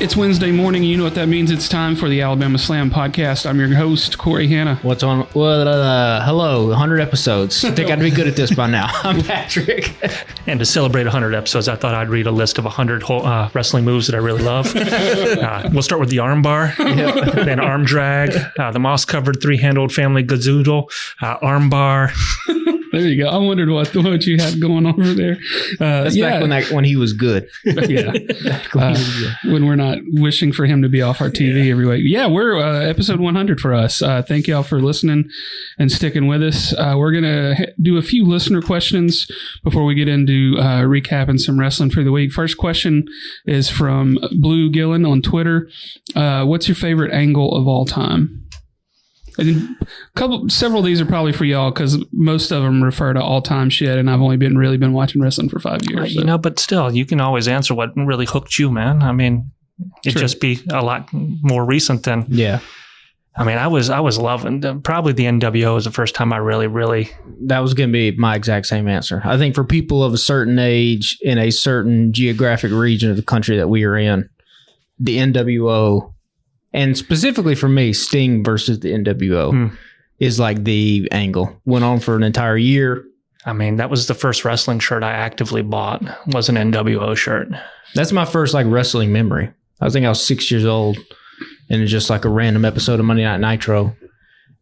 It's Wednesday morning, and you know what that means. It's time for the Alabama Slam podcast. I'm your host, Corey Hanna. What's on? Well, hello, 100 episodes. I think I'd be good at this by now. I'm Patrick. And to celebrate 100 episodes, I thought I'd read a list of 100 wrestling moves that I really love. We'll start with the arm bar, then arm drag, the moss-covered three-handled family gazoodle, arm bar. There you go. I wondered what you had going on over there. That's back when he was good. Yeah. When we're not wishing for him to be off our TV every week. Yeah, we're episode 100 for us. Thank y'all for listening and sticking with us. We're going to do a few listener questions before we get into recapping some wrestling for the week. First question is from Blue Gillen on Twitter. What's your favorite angle of all time? And several of these are probably for y'all because most of them refer to all-time shit, and I've only been watching wrestling for 5 years. So. But still, you can always answer what really hooked you, man. I mean, it'd just be a lot more recent than... Yeah. I mean, I was loving... Probably the NWO was the first time I really... That was going to be my exact same answer. I think for people of a certain age in a certain geographic region of the country that we are in, the NWO... And specifically for me, Sting versus the NWO is like the angle. Went on for an entire year. I mean, that was the first wrestling shirt I actively bought, was an NWO shirt. That's my first like wrestling memory. I think I was 6 years old and it's just like a random episode of Monday Night Nitro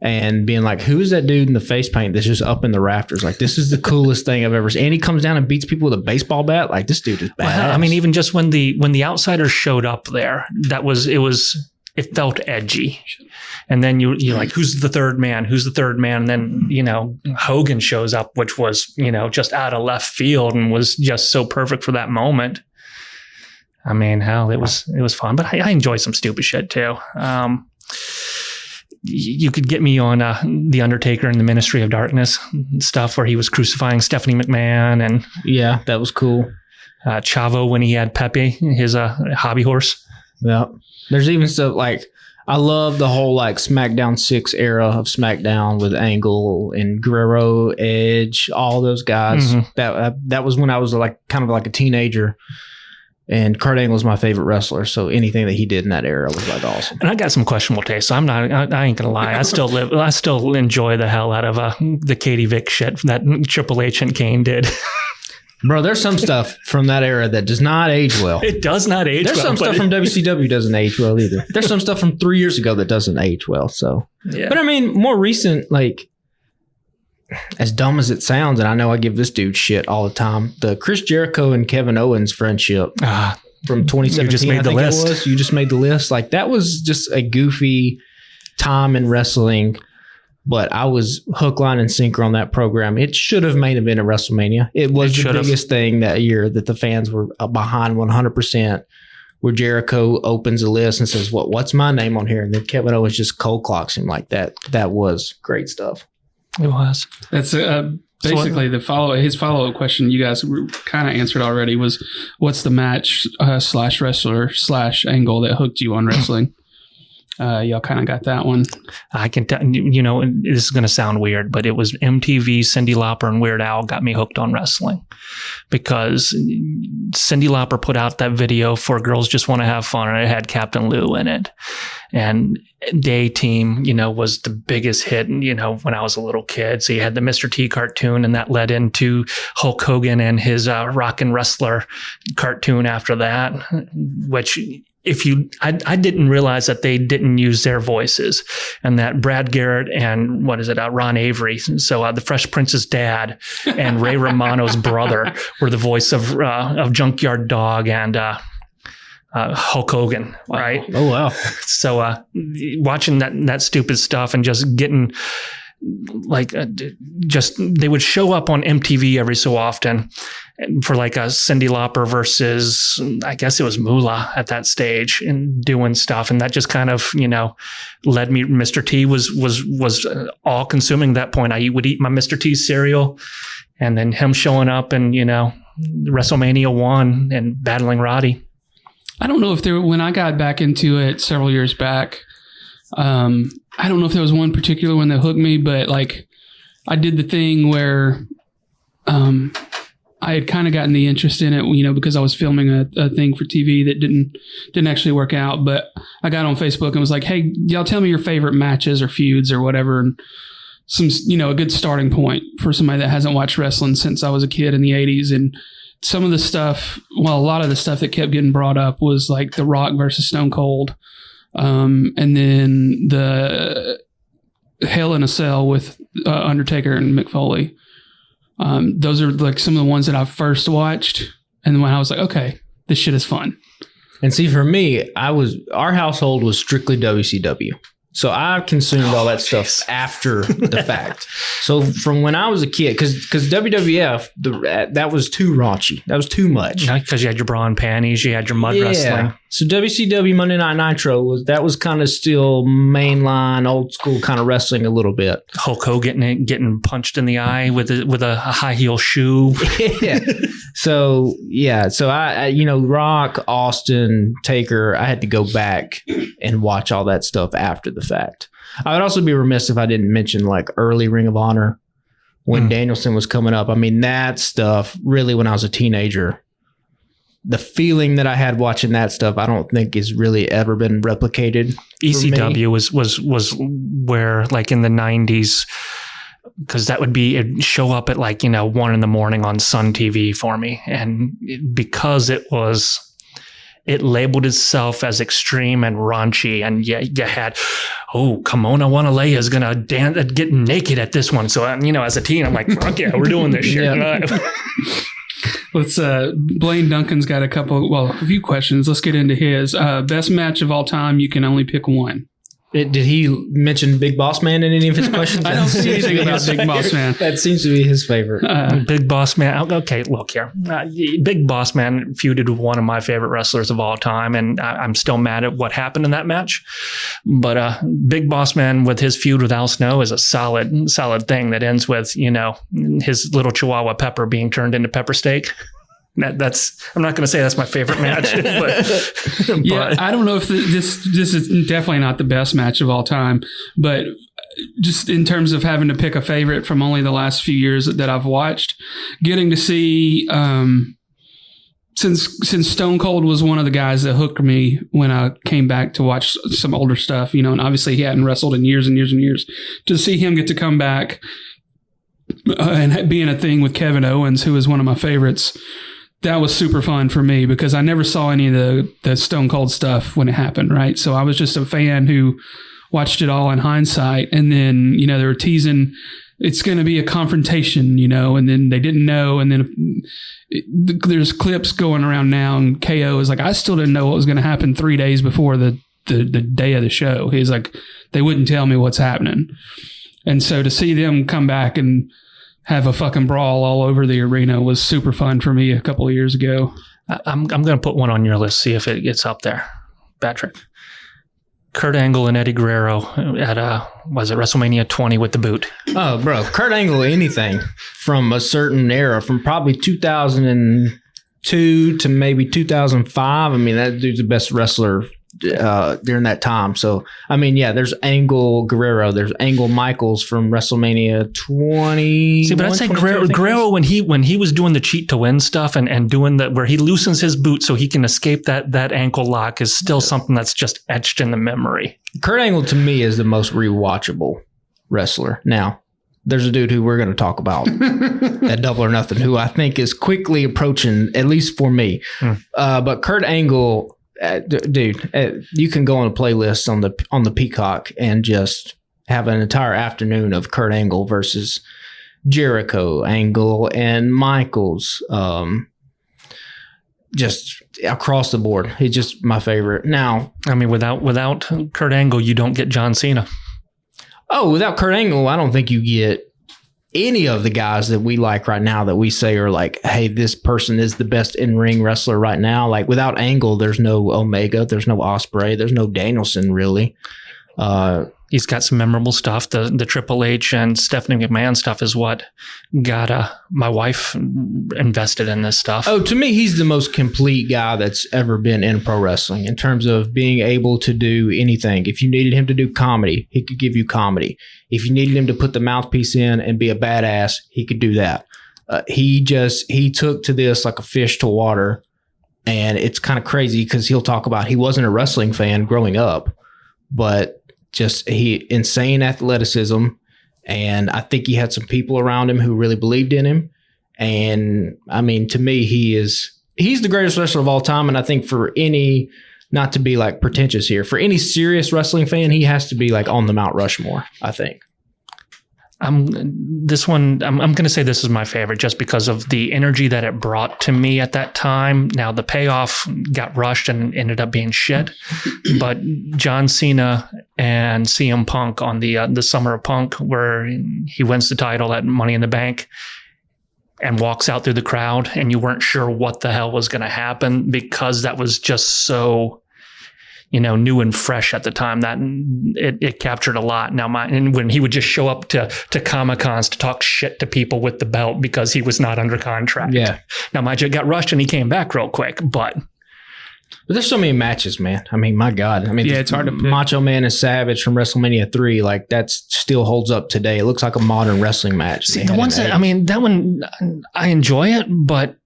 and being like, who's that dude in the face paint that's just up in the rafters? Like, this is the coolest thing I've ever seen. And he comes down and beats people with a baseball bat. Like, this dude is badass. Well, I mean, even just when the outsiders showed up there, it felt edgy. And then you're like, who's the third man? Who's the third man? And then, Hogan shows up, which was, just out of left field and was just so perfect for that moment. I mean, hell, it was fun, but I enjoy some stupid shit too. You could get me on The Undertaker and the Ministry of Darkness stuff where he was crucifying Stephanie McMahon. And yeah, that was cool. Chavo when he had Pepe, his hobby horse. Yeah. There's even stuff like, I love the whole like SmackDown 6 era of SmackDown with Angle and Guerrero, Edge, all those guys. Mm-hmm. That was when I was like kind of like a teenager, and Kurt Angle was my favorite wrestler. So anything that he did in that era was like awesome. And I got some questionable taste. So I ain't gonna lie. I still enjoy the hell out of the Katie Vick shit that Triple H and Kane did. Bro, there's some stuff from that era that does not age well. It does not age well. There's some stuff from WCW doesn't age well either. There's some stuff from 3 years ago that doesn't age well. So, yeah. But I mean, more recent, like, as dumb as it sounds, and I know I give this dude shit all the time, the Chris Jericho and Kevin Owens friendship from 2017, you just made the list. You just made the list. Like, that was just a goofy time in wrestling. But I was hook, line, and sinker on that program. It should have main evented WrestleMania. It was the biggest thing that year that the fans were behind 100%, where Jericho opens a list and says, what's my name on here? And then Kevin Owens just cold clocks him like that. That was great stuff. It was. That's basically his follow-up question you guys kind of answered already was, what's the match / wrestler / angle that hooked you on wrestling? Y'all kind of got that one. I can tell, this is going to sound weird, but it was MTV, Cyndi Lauper, and Weird Al got me hooked on wrestling because Cyndi Lauper put out that video for Girls Just Want to Have Fun, and it had Captain Lou in it. And the A-Team, was the biggest hit, when I was a little kid. So you had the Mr. T cartoon, and that led into Hulk Hogan and his Rockin' Wrestler cartoon after that, which... I didn't realize that they didn't use their voices, and that Brad Garrett and Ron Avery, so the Fresh Prince's dad and Ray Romano's brother were the voice of Junkyard Dog and Hulk Hogan, right? Oh wow! So watching that stupid stuff and just getting they would show up on MTV every so often for like a Cyndi Lauper versus, I guess it was Moolah at that stage, and doing stuff. And that just kind of, led me. Mr. T was all consuming at that point. I would eat my Mr. T cereal, and then him showing up and, WrestleMania 1 and battling Roddy. I don't know if when I got back into it several years back, I don't know if there was one particular one that hooked me, but like I did the thing where I I had kind of gotten the interest in it, you know, because I was filming a thing for TV that didn't actually work out. But I got on Facebook and was like, hey, y'all tell me your favorite matches or feuds or whatever. And some, you know, a good starting point for somebody that hasn't watched wrestling since I was a kid in the 80s. And some of the stuff, well, a lot of the stuff that kept getting brought up was like The Rock versus Stone Cold. And then the Hell in a Cell with Undertaker and Mick Foley. Those are like some of the ones that I first watched. And when I was like, okay, this shit is fun. And see, for me, our household was strictly WCW. So I consumed all that stuff after the fact. So from when I was a kid, because WWF, that was too raunchy. That was too much. Because you had your bra and panties, you had your mud wrestling. So WCW Monday Night Nitro was kind of still mainline, old school kind of wrestling a little bit. Hulk Hogan getting punched in the eye with a high heel shoe. Yeah. So I you know, Rock, Austin, Taker, I had to go back and watch all that stuff after the fact. I would also be remiss if I didn't mention like early Ring of Honor when Danielson was coming up. I mean, that stuff really, when I was a teenager, the feeling that I had watching that stuff, I don't think has really ever been replicated. ECW was where, like, in the 90s, because that would be, it'd show up at like, you know, 1 a.m. on Sun TV for me. And because it labeled itself as extreme and raunchy, and you had, Kimona Wanalea is gonna get naked at this one. So, you know, as a teen, I'm like, fuck yeah, we're doing this shit. Let's Blaine Duncan's got a few questions. Let's get into his best match of all time. You can only pick one. Did he mention Big Boss Man in any of his questions? I don't see anything about Big Boss Man. That seems to be his favorite. Big Boss Man. Okay, look here. Big Boss Man feuded with one of my favorite wrestlers of all time, and I'm still mad at what happened in that match. But Big Boss Man with his feud with Al Snow is a solid thing that ends with, you know, his little Chihuahua Pepper being turned into pepper steak. That's, I'm not going to say that's my favorite match, but yeah, I don't know if this is definitely not the best match of all time, but just in terms of having to pick a favorite from only the last few years that I've watched, getting to see, since Stone Cold was one of the guys that hooked me when I came back to watch some older stuff, you know, and obviously he hadn't wrestled in years and years and years, to see him get to come back and being a thing with Kevin Owens, who is one of my favorites. That was super fun for me because I never saw any of the Stone Cold stuff when it happened, right? So I was just a fan who watched it all in hindsight. And then, you know, they were teasing it's going to be a confrontation, you know, and then they didn't know. And then there's clips going around now, and KO is like, I still didn't know what was going to happen 3 days before the day of the show. He's like, they wouldn't tell me what's happening. And so to see them come back and have a fucking brawl all over the arena was super fun for me a couple of years ago. I'm going to put one on your list, see if it gets up there, Patrick. Kurt Angle and Eddie Guerrero at WrestleMania 20 with the boot. Oh, bro, Kurt Angle, anything from a certain era, from probably 2002 to maybe 2005. I mean, that dude's the best wrestler during that time. So, I mean, yeah, there's Angle Guerrero, there's Angle Michaels from WrestleMania 20. See, but I'd say Guerrero when he was doing the cheat to win stuff and doing that where he loosens his boot so he can escape that ankle lock is still something that's just etched in the memory. Kurt Angle to me is the most rewatchable wrestler. Now, there's a dude who we're going to talk about at Double or Nothing who I think is quickly approaching, at least for me. But Kurt Angle, dude, you can go on a playlist on the Peacock and just have an entire afternoon of Kurt Angle versus Jericho, Angle, and Michaels. Just across the board, he's just my favorite. Now, I mean, without Kurt Angle, you don't get John Cena. Oh, without Kurt Angle, I don't think you get any of the guys that we like right now that we say are like, hey, this person is the best in-ring wrestler right now. Like, without Angle, there's no Omega, there's no Ospreay, there's no Danielson, really. He's got some memorable stuff. The Triple H and Stephanie McMahon stuff is what got my wife invested in this stuff. Oh, to me, he's the most complete guy that's ever been in pro wrestling in terms of being able to do anything. If you needed him to do comedy, he could give you comedy. If you needed him to put the mouthpiece in and be a badass, he could do that. He took to this like a fish to water. And it's kind of crazy because he'll talk about he wasn't a wrestling fan growing up, but just insane athleticism. And I think he had some people around him who really believed in him. And I mean, to me, he's the greatest wrestler of all time. And I think for any, not to be like pretentious here, for any serious wrestling fan, he has to be like on the Mount Rushmore, I think. I'm going to say this is my favorite just because of the energy that it brought to me at that time. Now the payoff got rushed and ended up being shit, but John Cena and CM Punk on the Summer of Punk, where he wins the title at Money in the Bank and walks out through the crowd and you weren't sure what the hell was going to happen because that was just so, new and fresh at the time, that it captured a lot. Now, and when he would just show up to Comic-Cons to talk shit to people with the belt because he was not under contract. Yeah. Now, mind you, it got rushed and he came back real quick, but there's so many matches, man. I mean, my God. I mean, yeah, it's hard to pick. Macho Man and Savage from WrestleMania 3, like that still holds up today. It looks like a modern wrestling match. See, the ones that one, I enjoy it, but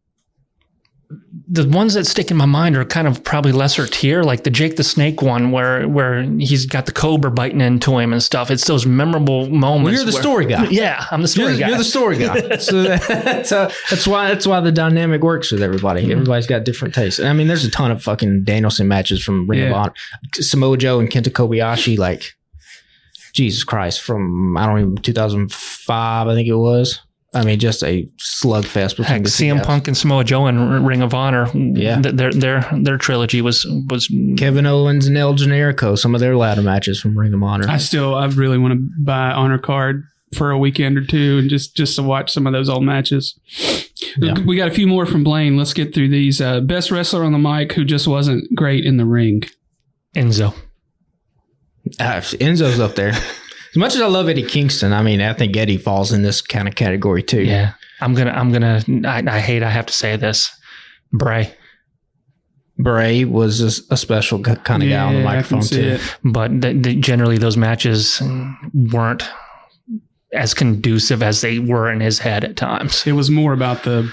the ones that stick in my mind are kind of probably lesser tier, like the Jake the Snake one where he's got the cobra biting into him and stuff. It's those memorable moments. Well, you're the story guy. Yeah, I'm the story guy. You're the story guy. So that's why the dynamic works with everybody. Everybody's got different tastes. I mean, there's a ton of fucking Danielson matches from Ring of Honor. Samoa Joe and Kenta Kobayashi, like, Jesus Christ, from, 2005, I think it was. I mean, just a slugfest between the CM Punk and Samoa Joe and Ring of Honor. Yeah, their trilogy was Kevin Owens and El Generico. Some of their ladder matches from Ring of Honor. I really want to buy an Honor card for a weekend or two and just to watch some of those old matches. Yeah. We got a few more from Blaine. Let's get through these. Best wrestler on the mic who just wasn't great in the ring. Enzo. Enzo's up there. As much as I love Eddie Kingston, I mean, I think Eddie falls in this kind of category too. Yeah. I have to say this. Bray was a special kind of guy on the microphone too. But generally those matches weren't as conducive as they were in his head at times. It was more about the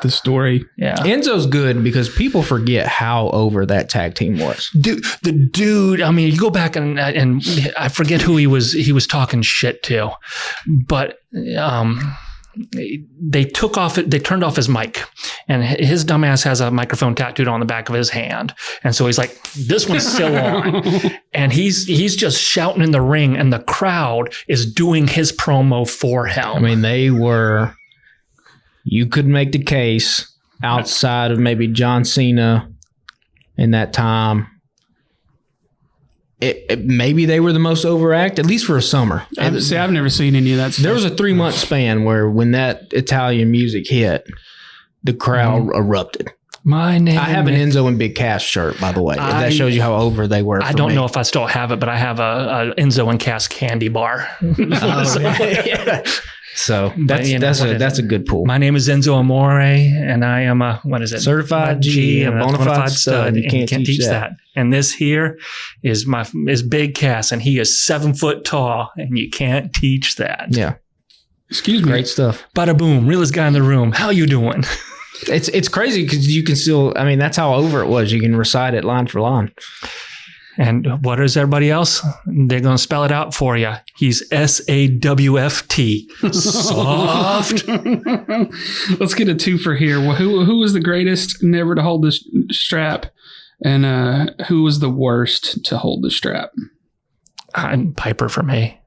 story. Yeah. Enzo's good because people forget how over that tag team was. Dude, I mean, you go back and I forget who he was talking shit to, but they turned off his mic, and his dumbass has a microphone tattooed on the back of his hand. And so he's like, this one's still on. And he's just shouting in the ring, and the crowd is doing his promo for him. I mean, you could make the case outside of maybe John Cena in that time. Maybe they were the most overact, at least for a summer. I've never seen any of that stuff. There was a 3-month span where when that Italian music hit, the crowd erupted. I have an Enzo and Big Cass shirt, by the way. That shows you how over they were. I don't know if I still have it, but I have a Enzo and Cass candy bar. So that's a good pool. My name is Enzo Amore, and I am certified G and a bona fide stud. You can't teach that. And this here is Big Cass, and he is 7 foot tall, and you can't teach that. Yeah. Excuse me. Great stuff. Bada boom, realest guy in the room. How you doing? It's crazy because you can still. I mean, that's how over it was. You can recite it line for line. And what is everybody else? They're going to spell it out for you. He's SAWFT. Soft. Let's get a twofer here. Who was the greatest never to hold the strap? And who was the worst to hold the strap? Piper for me.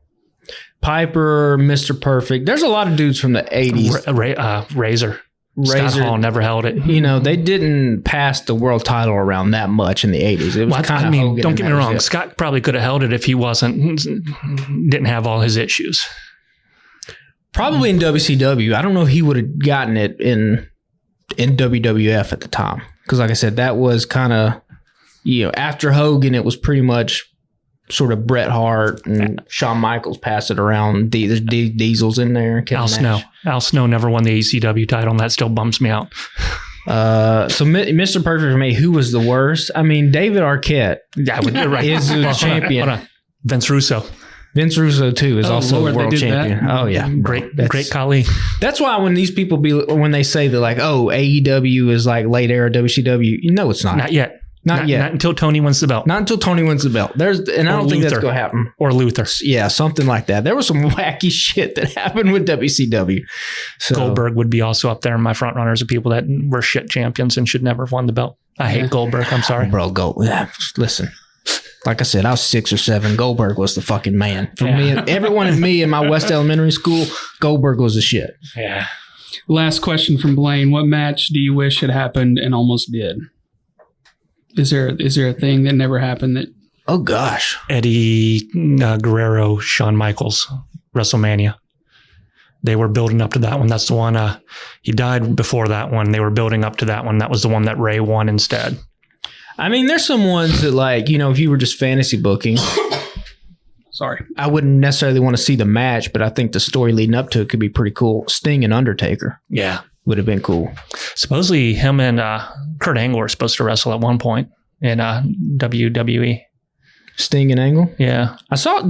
Piper, Mr. Perfect. There's a lot of dudes from the 80s. Razor. Scott Hall never held it. You know, they didn't pass the world title around that much in the 80s. It was kind of Hogan. Don't get me wrong. Scott probably could have held it if he didn't have all his issues. Probably in WCW. I don't know if he would have gotten it in WWF at the time. Because like I said, that was kind of, after Hogan, it was pretty much sort of Bret Hart and Shawn Michaels pass it around. There's Diesel's in there. Al Snow never won the ECW title, and that still bums me out. So Mr. Perfect for me, who was the worst? I mean, David Arquette is the champion. Hold on. Vince Russo. Vince Russo too is also Lord, a world champion. Oh yeah, great colleague. That's why when these people when they say they're like, oh, AEW is like late era WCW, it's not. Not yet. Not yet. Not until Tony wins the belt. Not until Tony wins the belt. I don't think that's going to happen. Or Luther. Yeah, something like that. There was some wacky shit that happened with WCW. So, Goldberg would be also up there in my front runners of people that were shit champions and should never have won the belt. I hate Goldberg. I'm sorry. Bro, listen. Like I said, I was 6 or 7. Goldberg was the fucking man. For me, everyone in my West Elementary School, Goldberg was the shit. Yeah. Last question from Blaine. What match do you wish had happened and almost did? Is there a thing that never happened that? Oh gosh, Eddie Guerrero, Shawn Michaels, WrestleMania. They were building up to that one. That's the one. He died before that one. They were building up to that one. That was the one that Ray won instead. I mean, there's some ones that if you were just fantasy booking. Sorry, I wouldn't necessarily want to see the match, but I think the story leading up to it could be pretty cool. Sting and Undertaker. Yeah. Would have been cool. Supposedly him and Kurt Angle were supposed to wrestle at one point in WWE. Sting and Angle? Yeah. I saw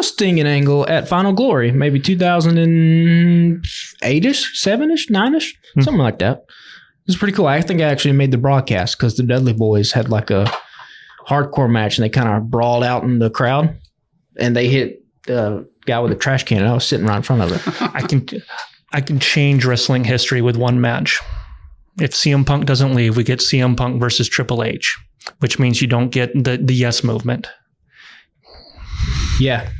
Sting and Angle at Final Glory, maybe 2008-ish, 7-ish, 9-ish, something like that. It was pretty cool. I think I actually made the broadcast because the Dudley Boys had like a hardcore match and they kind of brawled out in the crowd and they hit the guy with a trash can and I was sitting right in front of it. I can change wrestling history with one match. If CM Punk doesn't leave, we get CM Punk versus Triple H, which means you don't get the yes movement. Yeah.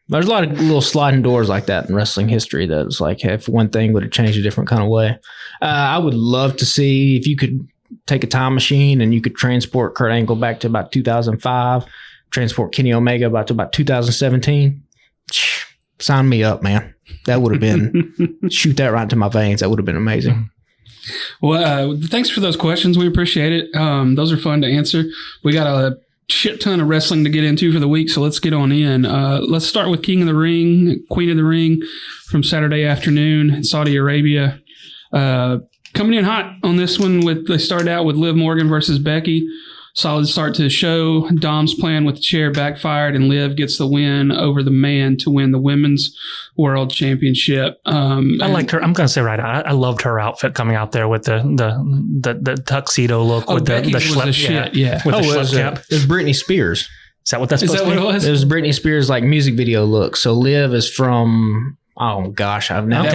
There's a lot of little sliding doors like that in wrestling history that it's like, if one thing would have changed a different kind of way. I would love to see if you could take a time machine and you could transport Kurt Angle back to about 2005, transport Kenny Omega to about 2017. Sign me up, man. That would have been, shoot that right into my veins. That would have been amazing. Well, thanks for those questions. We appreciate it. Those are fun to answer. We got a shit ton of wrestling to get into for the week, so let's get on in. Let's start with King of the Ring, Queen of the Ring from Saturday afternoon in Saudi Arabia. Coming in hot on this one. They started out with Liv Morgan versus Becky. Solid start to the show. Dom's plan with the chair backfired, and Liv gets the win over the man to win the Women's World Championship. I liked her. I'm going to say right out. I loved her outfit coming out there with the tuxedo look with the schlep. With the schlep cap. It was Britney Spears. Is that what that's supposed to be? Is that what it was? It was Britney Spears like music video look. So Liv is from. Oh gosh, now it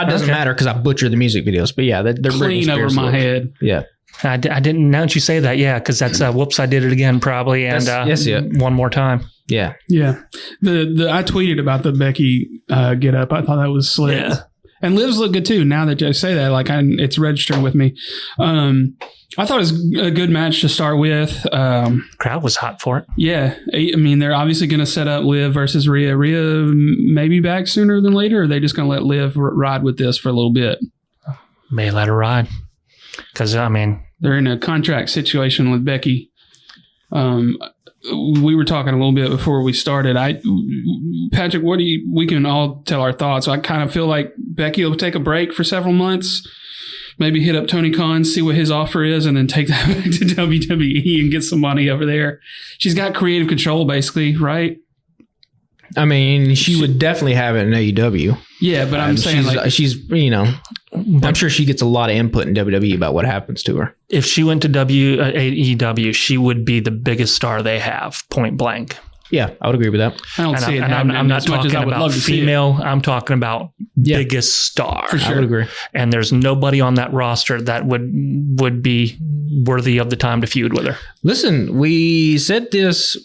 doesn't matter because I butchered the music videos. But yeah, they're clean Britney Spears over my head. Yeah. I didn't. Now that you say that, yeah, because that's whoops, I did it again probably, and one more time. Yeah, yeah. I tweeted about the Becky get up. I thought that was slick. Yeah. And Liv's look good too. Now that I say that, it's registering with me. I thought it was a good match to start with. Crowd was hot for it. Yeah, I mean they're obviously going to set up Liv versus Rhea. Rhea maybe back sooner than later, or are they just going to let Liv ride with this for a little bit? May let her ride. Because, I mean, they're in a contract situation with Becky. We were talking a little bit before we started. Patrick, we can all tell our thoughts. I kind of feel like Becky will take a break for several months, maybe hit up Tony Khan, see what his offer is, and then take that back to WWE and get some money over there. She's got creative control, basically, right? I mean, she would definitely have it in AEW. Yeah, but I'm saying she's I'm sure she gets a lot of input in WWE about what happens to her. If she went to AEW, she would be the biggest star they have, point blank. Yeah, I would agree with that. I don't see it happening I'm not as much talking as I would about love to female. I'm talking about biggest star. For sure. I would agree. And there's nobody on that roster that would be worthy of the time to feud with her. Listen, we said this.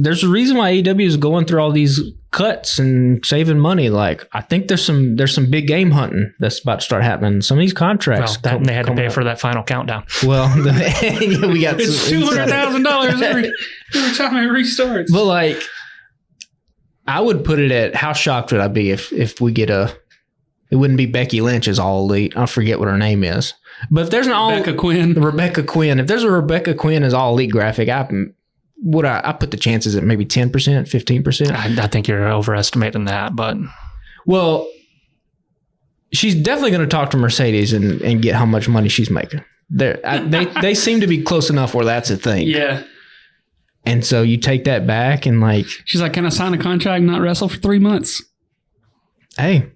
There's a reason why AEW is going through all these cuts and saving money. I think there's some big game hunting that's about to start happening. Some of these contracts. Well, they had to pay for that final countdown. Well, we got it's $200,000 every time it restarts. But I would put it at how shocked would I be if we get it wouldn't be Becky Lynch as All Elite. I forget what her name is. But if there's an Rebecca Quinn. If there's a Rebecca Quinn as All Elite graphic, I put the chances at maybe 10%, 15%. I think you're overestimating that, but well, she's definitely going to talk to Mercedes and get how much money she's making. They seem to be close enough where that's a thing. Yeah. And so you take that back and like, she's like, can I sign a contract and not wrestle for 3 months? Hey,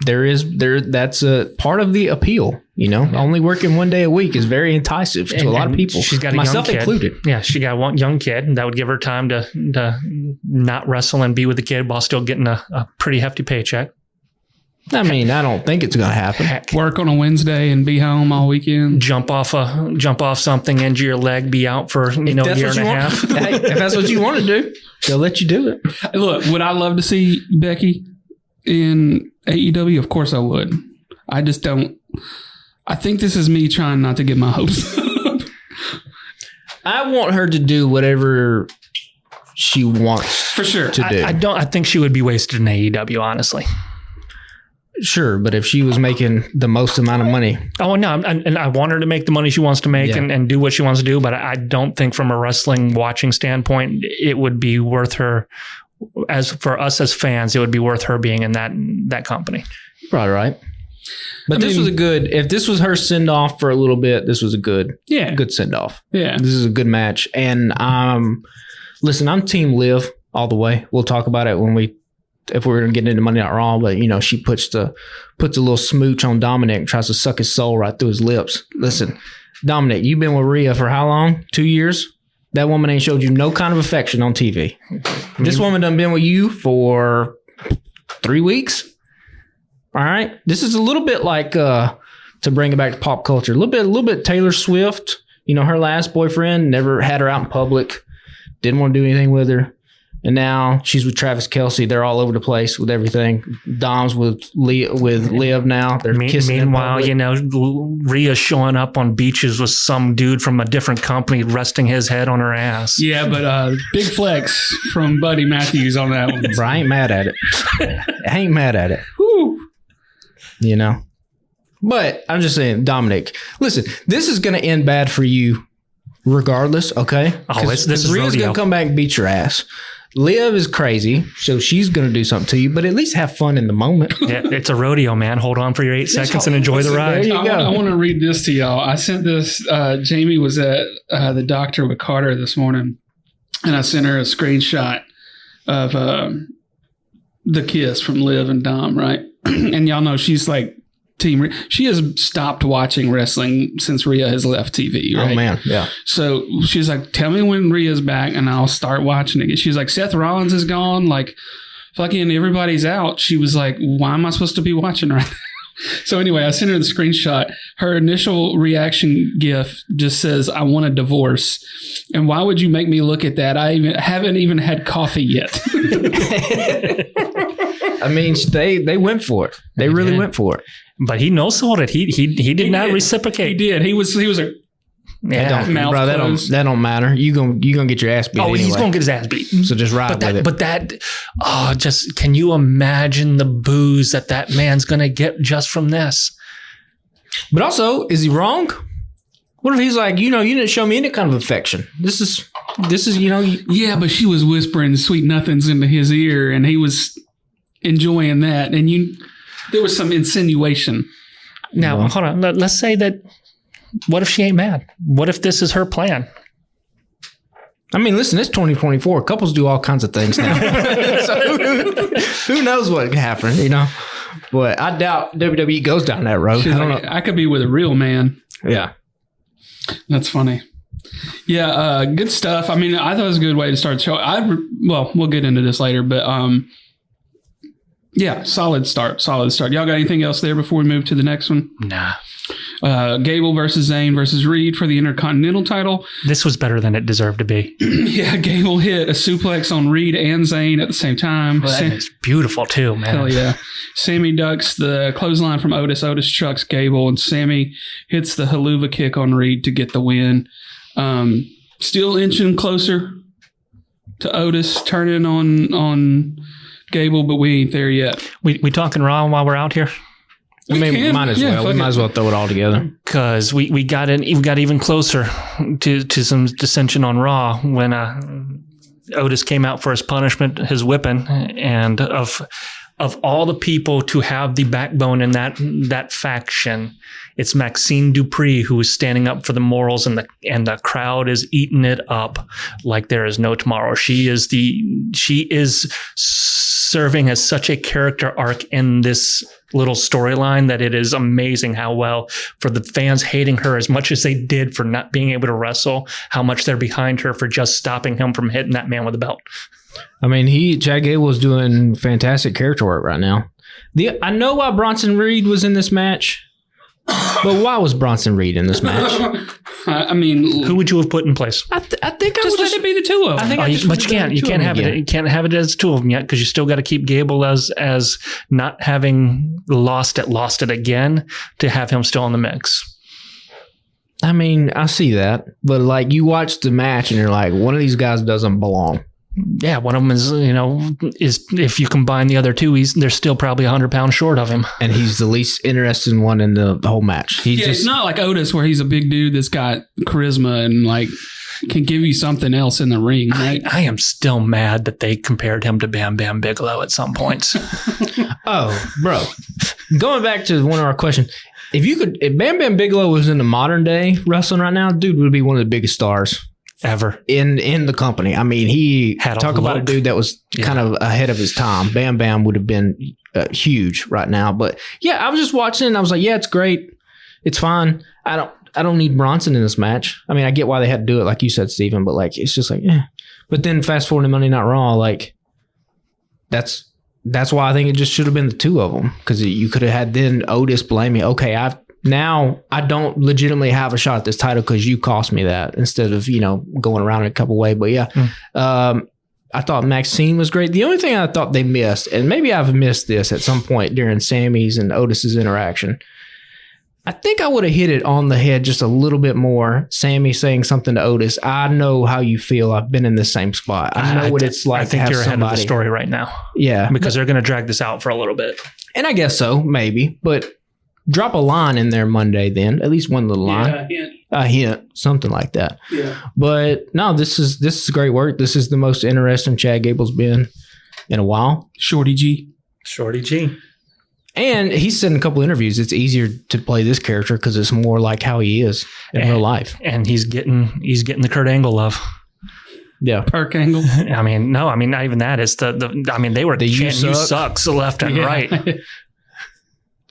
that's a part of the appeal, only working 1 day a week is very enticing to a lot of people. She's got myself young kid. Included. Yeah. She got one young kid that would give her time to not wrestle and be with the kid while still getting a pretty hefty paycheck. I mean, I don't think it's going to happen. Heck. Work on a Wednesday and be home all weekend. Jump off something, injure your leg, be out for a year and a half. Hey, if that's what you want to do, they'll let you do it. Look, would I love to see Becky in AEW? Of course I would. I just don't. I think this is me trying not to get my hopes up. I want her to do whatever she wants for sure to do. I think she would be wasted in AEW, honestly. Sure, but if she was making the most amount of money. Oh, no, and I want her to make the money she wants to make and do what she wants to do, but I don't think from a wrestling watching standpoint, it would be worth her, as for us as fans, it would be worth her being in that company. Probably right. But this was if this was her send-off for a little bit, this was a good send-off. Yeah. This is a good match. And listen, I'm Team Liv all the way. We'll talk about it if we're going to get into Monday Night Raw, but she puts a little smooch on Dominic and tries to suck his soul right through his lips. Listen, Dominic, you've been with Rhea for how long? 2 years? That woman ain't showed you no kind of affection on TV. This woman done been with you for 3 weeks. All right. This is a little bit like, to bring it back to pop culture, a little bit Taylor Swift, her last boyfriend, never had her out in public, didn't want to do anything with her. And now she's with Travis Kelce. They're all over the place with everything. Dom's with Liv now. They're kissing. Meanwhile, Rhea's showing up on beaches with some dude from a different company resting his head on her ass. Yeah, but big flex from Buddy Matthews on that one. Bro, I ain't mad at it. I ain't mad at it. Whew. But I'm just saying, Dominic, listen, this is going to end bad for you regardless, okay? Oh, this is Rhea's going to come back and beat your ass. Liv is crazy, so she's going to do something to you, but at least have fun in the moment. Yeah, it's a rodeo, man. Hold on for your 8 seconds and enjoy the ride. I want to read this to y'all. I sent this. Jamie was at the doctor with Carter this morning, and I sent her a screenshot of the kiss from Liv and Dom, right? And y'all know she's like Team. She has stopped watching wrestling since Rhea has left TV, right? Oh, man. Yeah. So she's like, tell me when Rhea's back and I'll start watching again. She's like, Seth Rollins is gone. Like, fucking everybody's out. She was like, why am I supposed to be watching right now? So anyway, I sent her the screenshot. Her initial reaction gif just says, I want a divorce. And why would you make me look at that? I haven't even had coffee yet. I mean, they went for it. They really went for it. But he no-sold it. He did not reciprocate. He did. He was a mouth bro, that don't matter. You gonna get your ass beat. Oh, he's gonna get his ass beat. So just ride with it. But just can you imagine the booze that man's gonna get just from this? But also, is he wrong? What if he's like, you didn't show me any kind of affection. This is. Yeah, but she was whispering sweet nothings into his ear, and he was enjoying that, and there was some insinuation. Now, hold on. Let's say that. What if she ain't mad? What if this is her plan? I mean, listen, it's 2024. Couples do all kinds of things now. So who knows what can happen, But I doubt WWE goes down that road. I don't know. I could be with a real man. Yeah. That's funny. Yeah, good stuff. I mean, I thought it was a good way to start the show. We'll get into this later, but yeah, solid start. Y'all got anything else there before we move to the next one? Nah. Gable versus Zayn versus Reed for the Intercontinental title. This was better than it deserved to be. Yeah, Gable hit a suplex on Reed and Zayn at the same time. Well, that is beautiful too, man. Hell yeah. Sammy ducks the clothesline from Otis. Otis chucks Gable, and Sammy hits the haluva kick on Reed to get the win. Still inching closer to Otis turning on Gable, but we ain't there yet. We talking Raw while we're out here? I mean, might as well. We might as well throw it all together. Because we got even closer to some dissension on Raw when Otis came out for his punishment, his whipping, and of all the people to have the backbone in that faction, it's Maxine Dupree who is standing up for the morals, and the crowd is eating it up like there is no tomorrow. She is serving as such a character arc in this little storyline that it is amazing how well, for the fans hating her as much as they did for not being able to wrestle, how much they're behind her for just stopping him from hitting that man with a belt. I mean, Chad Gable is doing fantastic character work right now. I know why Bronson Reed was in this match, but why was Bronson Reed in this match? I mean, who would you have put in place? I think I would let it be the two of them. But you can't have it. You can't have it as two of them yet, because you still got to keep Gable as not having lost it again to have him still in the mix. I mean, I see that, but like, you watch the match and you're like, one of these guys doesn't belong. Yeah, one of them is if you combine the other two, they're still probably 100 pounds short of him. And he's the least interesting one in the whole match. It's not like Otis, where he's a big dude that's got charisma and like can give you something else in the ring. Right? I am still mad that they compared him to Bam Bam Bigelow at some points. Oh, bro. Going back to one of our questions, if Bam Bam Bigelow was in the modern day wrestling right now, dude would be one of the biggest stars ever in the company. I mean, he had talk about a dude that was kind of ahead of his time. Bam Bam would have been huge right now. But yeah, I was just watching and I was like, yeah, it's great, it's fine. I don't need Bronson in this match. I mean, I get why they had to do it, like you said, Steven, but like, it's just like, eh. But then fast forward to Monday Night Raw, like that's why I think it just should have been the two of them, because you could have had then Otis blaming, okay, now I don't legitimately have a shot at this title because you cost me that, instead of, going around in a couple ways. But yeah, I thought Maxine was great. The only thing I thought they missed, and maybe I've missed this at some point during Sammy's and Otis's interaction, I think I would have hit it on the head just a little bit more. Sammy saying something to Otis, I know how you feel. I've been in the same spot. I know what it's like. I think you're ahead of the story right now. Yeah. Because they're going to drag this out for a little bit. And I guess so, maybe. But drop a line in there Monday then. At least one little line. Yeah, a hint. Something like that. Yeah. But no, this is great work. This is the most interesting Chad Gable's been in a while. Shorty G. And he said in a couple interviews, it's easier to play this character because it's more like how he is in real life. And he's getting the Kurt Angle love. Yeah. Perk Angle. I mean, no, I mean, not even that. It's they were chanting "You sucks" left and right.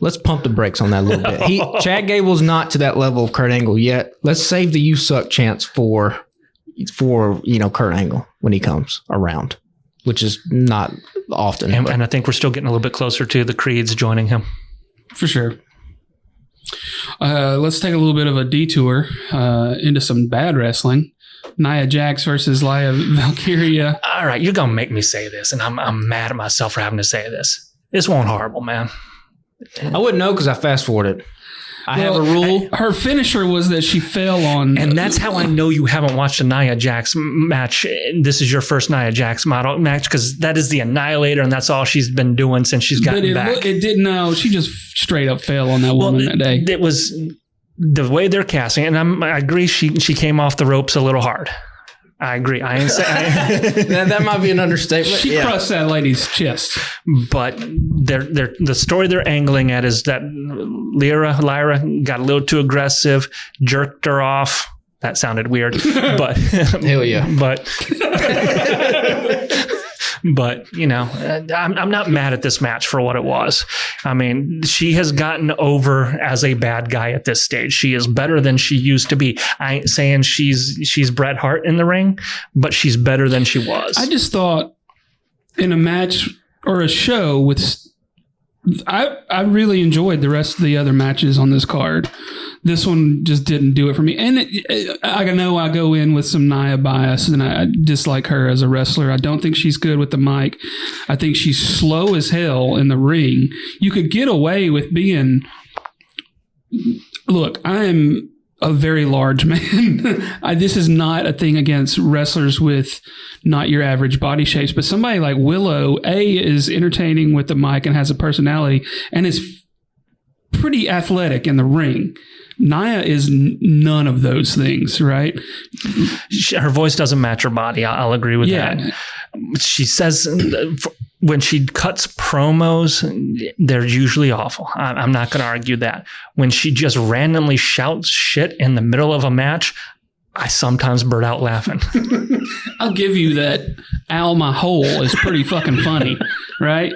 Let's pump the brakes on that a little bit. Chad Gable's not to that level of Kurt Angle yet. Let's save the "You suck" chants for Kurt Angle when he comes around, which is not often. And I think we're still getting a little bit closer to the Creeds joining him. For sure. Let's take a little bit of a detour into some bad wrestling. Nia Jax versus Lyra Valkyria. All right, you're going to make me say this, and I'm mad at myself for having to say this. This wasn't horrible, man. I wouldn't know because I fast forwarded. I have a rule. Her finisher was that she fell on. And that's how I know you haven't watched a Nia Jax match. This is your first Nia Jax model match, because that is the Annihilator, and that's all she's been doing since she's gotten back. It didn't know. She just straight up fell on that woman that day. It was the way they're casting, and I agree she came off the ropes a little hard. I agree. I ain't saying that might be an understatement. She crushed that lady's chest. But the story they're angling at is that Lyra got a little too aggressive, jerked her off. That sounded weird, but hell yeah. But I'm not mad at this match for what it was. I mean, she has gotten over as a bad guy at this stage. She is better than she used to be. I ain't saying she's Bret Hart in the ring, but she's better than she was. I just thought in a match or a show with, I really enjoyed the rest of the other matches on this card. This one just didn't do it for me. And I know I go in with some Nia bias, and I dislike her as a wrestler. I don't think she's good with the mic. I think she's slow as hell in the ring. You could get away with being... Look, I am a very large man. This is not a thing against wrestlers with not your average body shapes, but somebody like Willow, is entertaining with the mic and has a personality and is pretty athletic in the ring. Nia is none of those things, right? Her voice doesn't match her body. I'll agree with that. She says when she cuts promos, they're usually awful. I'm not going to argue that. When she just randomly shouts shit in the middle of a match, I sometimes burst out laughing. I'll give you that. Al, my hole is pretty fucking funny, right?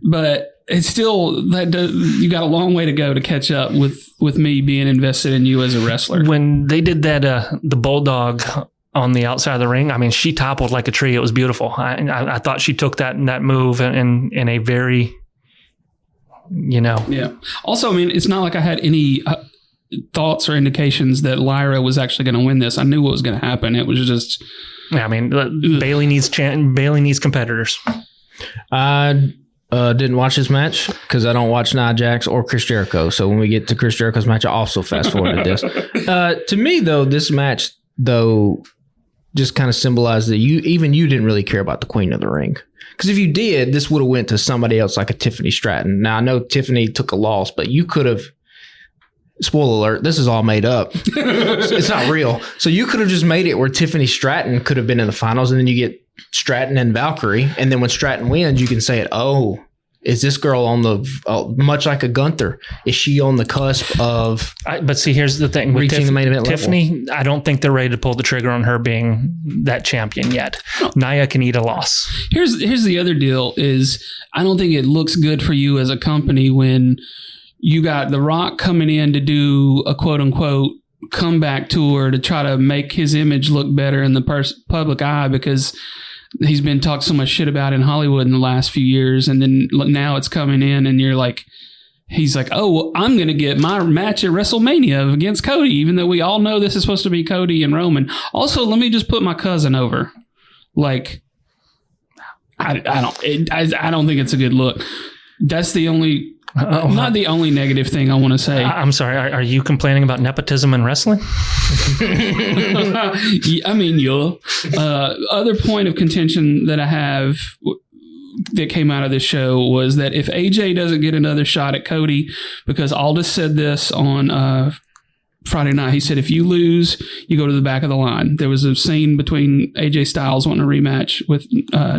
But it's still you got a long way to go to catch up with me being invested in you as a wrestler. When they did that, the Bulldog on the outside of the ring, I mean, she toppled like a tree. It was beautiful. I thought she took that move in a very, Yeah. Also, I mean, it's not like I had any thoughts or indications that Lyra was actually going to win this. I knew what was going to happen. It was just. I mean, Bayley needs competitors. I didn't watch this match because I don't watch Nia Jax or Chris Jericho. So when we get to Chris Jericho's match, I also fast forwarded this. To me, though, this match, just kind of symbolized that you didn't really care about the Queen of the Ring. Because if you did, this would have went to somebody else like a Tiffany Stratton. Now, I know Tiffany took a loss, but you could have, spoiler alert, this is all made up. It's not real. So you could have just made it where Tiffany Stratton could have been in the finals, and then you get Stratton and Valkyrie. And then when Stratton wins, you can say it, is this girl on the, much like a Gunther, is she on the cusp of but see, here's the thing. With reaching the main event Tiffany, level? I don't think they're ready to pull the trigger on her being that champion yet. Nia can eat a loss. Here's the other deal is I don't think it looks good for you as a company when you got The Rock coming in to do a quote unquote comeback tour to try to make his image look better in the public eye because he's been talked so much shit about in Hollywood in the last few years. And then now it's coming in and you're like, he's like, I'm going to get my match at WrestleMania against Cody, even though we all know this is supposed to be Cody and Roman. Also, let me just put my cousin over. Like, I don't think it's a good look. That's the only, not the only negative thing I want to say. I'm sorry. Are you complaining about nepotism in wrestling? I mean, other point of contention that I have that came out of this show was that if AJ doesn't get another shot at Cody, because Aldis said this on Friday night, he said, if you lose, you go to the back of the line. There was a scene between AJ Styles wanting a rematch with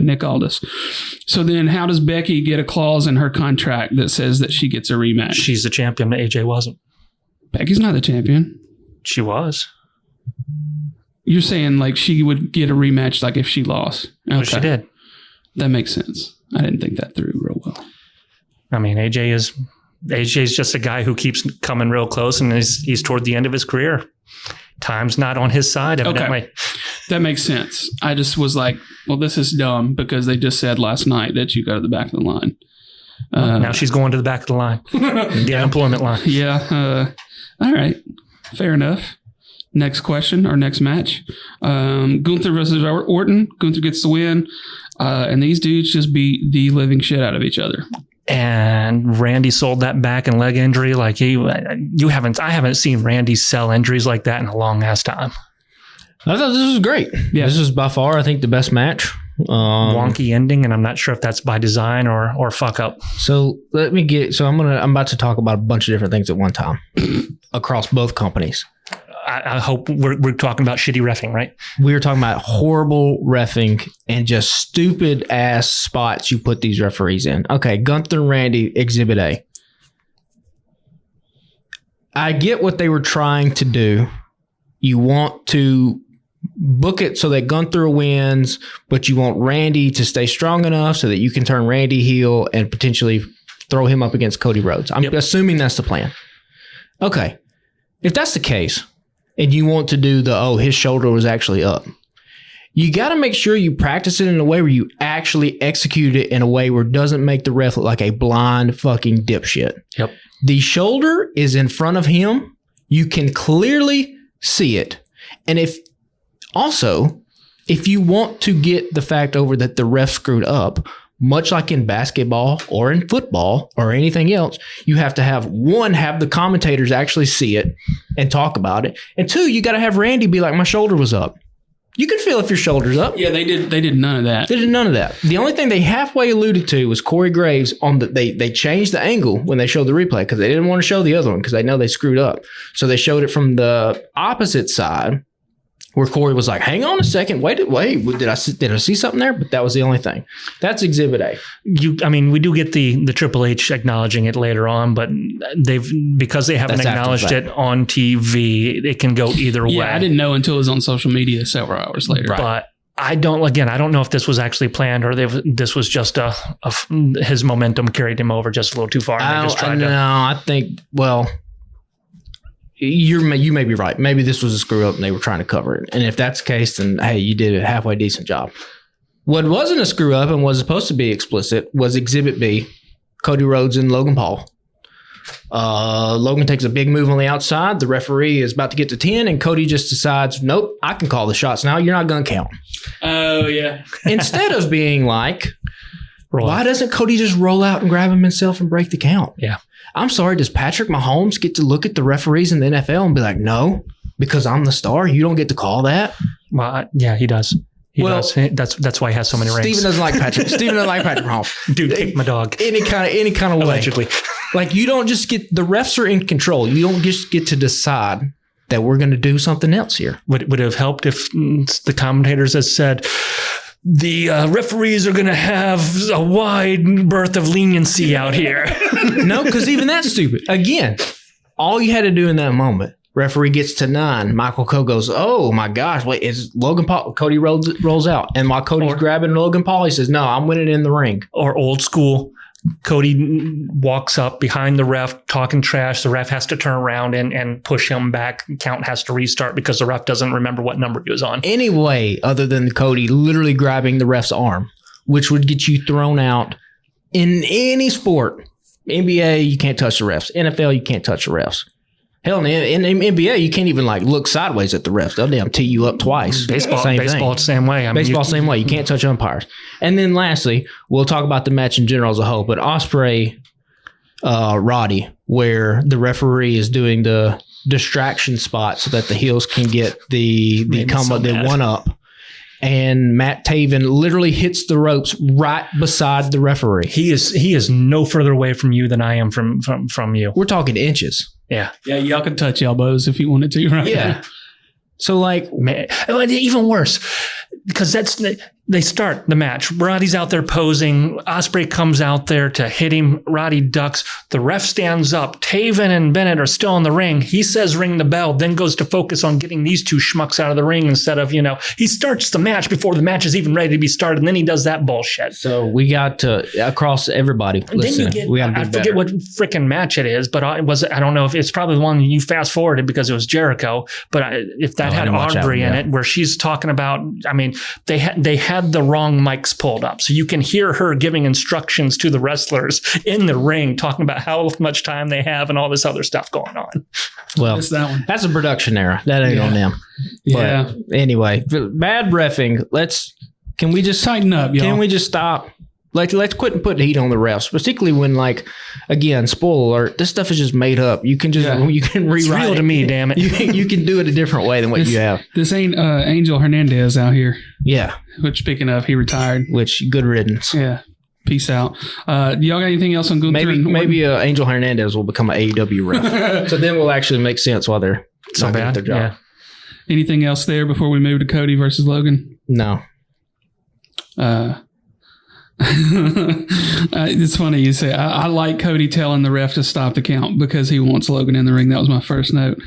Nick Aldis. So then how does Becky get a clause in her contract that says that she gets a rematch? She's the champion, but AJ wasn't. Becky's not the champion. She was. You're saying like she would get a rematch like if she lost. Okay. Well, she did. That makes sense. I didn't think that through real well. I mean, AJ's just a guy who keeps coming real close, and he's toward the end of his career. Time's not on his side, evidently. Okay. That makes sense. I just was like, well, this is dumb because they just said last night that you go to the back of the line. Now she's going to the back of the line. The unemployment line. Yeah. All right. Fair enough. Next question or next match. Gunther versus Orton. Gunther gets the win. And these dudes just beat the living shit out of each other. And Randy sold that back and leg injury like I haven't seen Randy sell injuries like that in a long ass time. I thought this was great. Yeah. This was by far, I think, the best match. Wonky ending, and I'm not sure if that's by design or fuck up. So I'm about to talk about a bunch of different things at one time across both companies. I hope we're talking about shitty reffing, right? We were talking about horrible reffing and just stupid ass spots you put these referees in. Okay, Gunther and Randy, Exhibit A. I get what they were trying to do. You want to book it so that Gunther wins, but you want Randy to stay strong enough so that you can turn Randy heel and potentially throw him up against Cody Rhodes. I'm assuming that's the plan. Okay, if that's the case, and you want to do his shoulder was actually up, you got to make sure you practice it in a way where you actually execute it in a way where it doesn't make the ref look like a blind fucking dipshit. Yep. The shoulder is in front of him. You can clearly see it. And if you want to get the fact over that the ref screwed up, much like in basketball or in football or anything else, you have to have the commentators actually see it and talk about it. And two, you got to have Randy be like, my shoulder was up. You can feel if your shoulder's up. Yeah, they did none of that. They did none of that. The only thing they halfway alluded to was Corey Graves on they changed the angle when they showed the replay because they didn't want to show the other one because they know they screwed up. So they showed it from the opposite side where Corey was like, hang on a second, wait, did I see something there? But that was the only thing. That's Exhibit A. We do get the Triple H acknowledging it later on, but because they haven't acknowledged it on TV, it can go either way. Yeah, I didn't know until it was on social media several hours later. Right. But I don't know if this was actually planned or this was just his momentum carried him over just a little too far. I think, well, you may be right. Maybe this was a screw up and they were trying to cover it. And if that's the case, then hey, you did a halfway decent job. What wasn't a screw up and was supposed to be explicit was Exhibit B, Cody Rhodes and Logan Paul. Logan takes a big move on the outside. The referee is about to get to 10 and Cody just decides, nope, I can call the shots now. You're not going to count. Oh, yeah. Instead of being like, why doesn't Cody just roll out and grab him himself and break the count? Yeah. I'm sorry, does Patrick Mahomes get to look at the referees in the NFL and be like, no, because I'm the star, you don't get to call that? Well, yeah, he does. He does. That's why he has so many rings. Steven doesn't like Patrick. Steven doesn't like Patrick Mahomes. Dude, kick my dog. Any kind of way. Allegedly. Like you don't just get, the refs are in control. You don't just get to decide that we're going to do something else here. Would have helped if the commentators had said, the referees are going to have a wide berth of leniency out here. No, because even that's stupid. Again, all you had to do in that moment, referee gets to 9. Michael Cole goes, oh my gosh, wait, is Logan Paul? Cody rolls out. And while Cody's grabbing Logan Paul, he says, no, I'm winning in the ring. Or old school, Cody walks up behind the ref talking trash. The ref has to turn around and push him back. Count has to restart because the ref doesn't remember what number he was on. Any way other than Cody literally grabbing the ref's arm, which would get you thrown out in any sport. NBA, you can't touch the refs. NFL, you can't touch the refs. Hell, in NBA, you can't even like look sideways at the refs. They'll damn tee you up twice. Baseball, the same way. Same way. You can't touch umpires. And then lastly, we'll talk about the match in general as a whole. But Ospreay, Roddy, where the referee is doing the distraction spot so that the heels can get the one up. And Matt Taven literally hits the ropes right beside the referee. He is no further away from you than I am from you. We're talking inches. Yeah. Yeah, y'all could touch elbows if you wanted to, right? Yeah. So like, man, even worse, because they start the match. Roddy's out there posing. Ospreay comes out there to hit him. Roddy ducks. The ref stands up. Taven and Bennett are still in the ring. He says, ring the bell, then goes to focus on getting these two schmucks out of the ring instead of, he starts the match before the match is even ready to be started. And then he does that bullshit. So we got to, across everybody, listen, we got to be better. I forget what freaking match it is, but I don't know if it's probably the one you fast forwarded because it was Jericho. But if that had Aubrey in it, where she's talking about, they had the wrong mics pulled up. So you can hear her giving instructions to the wrestlers in the ring, talking about how much time they have and all this other stuff going on. Well, that's a production error. That ain't on them. Yeah. But anyway, bad reffing. Can we just tighten up, y'all? Can we just stop? Let's quit and put the heat on the refs, particularly when, again, spoiler alert, this stuff is just made up. You can just you can rewrite. It's real to me, damn it. You can do it a different way than what you have. This ain't Angel Hernandez out here. Yeah. Which, speaking of, he retired. Which, good riddance. Yeah. Peace out. Y'all got anything else on Gunther? Maybe Angel Hernandez will become an AEW ref. So then we'll actually make sense while they're so bad. Their job. Yeah. Anything else there before we move to Cody versus Logan? No. It's funny you say I like Cody telling the ref to stop the count because he wants Logan in the ring. That was my first note.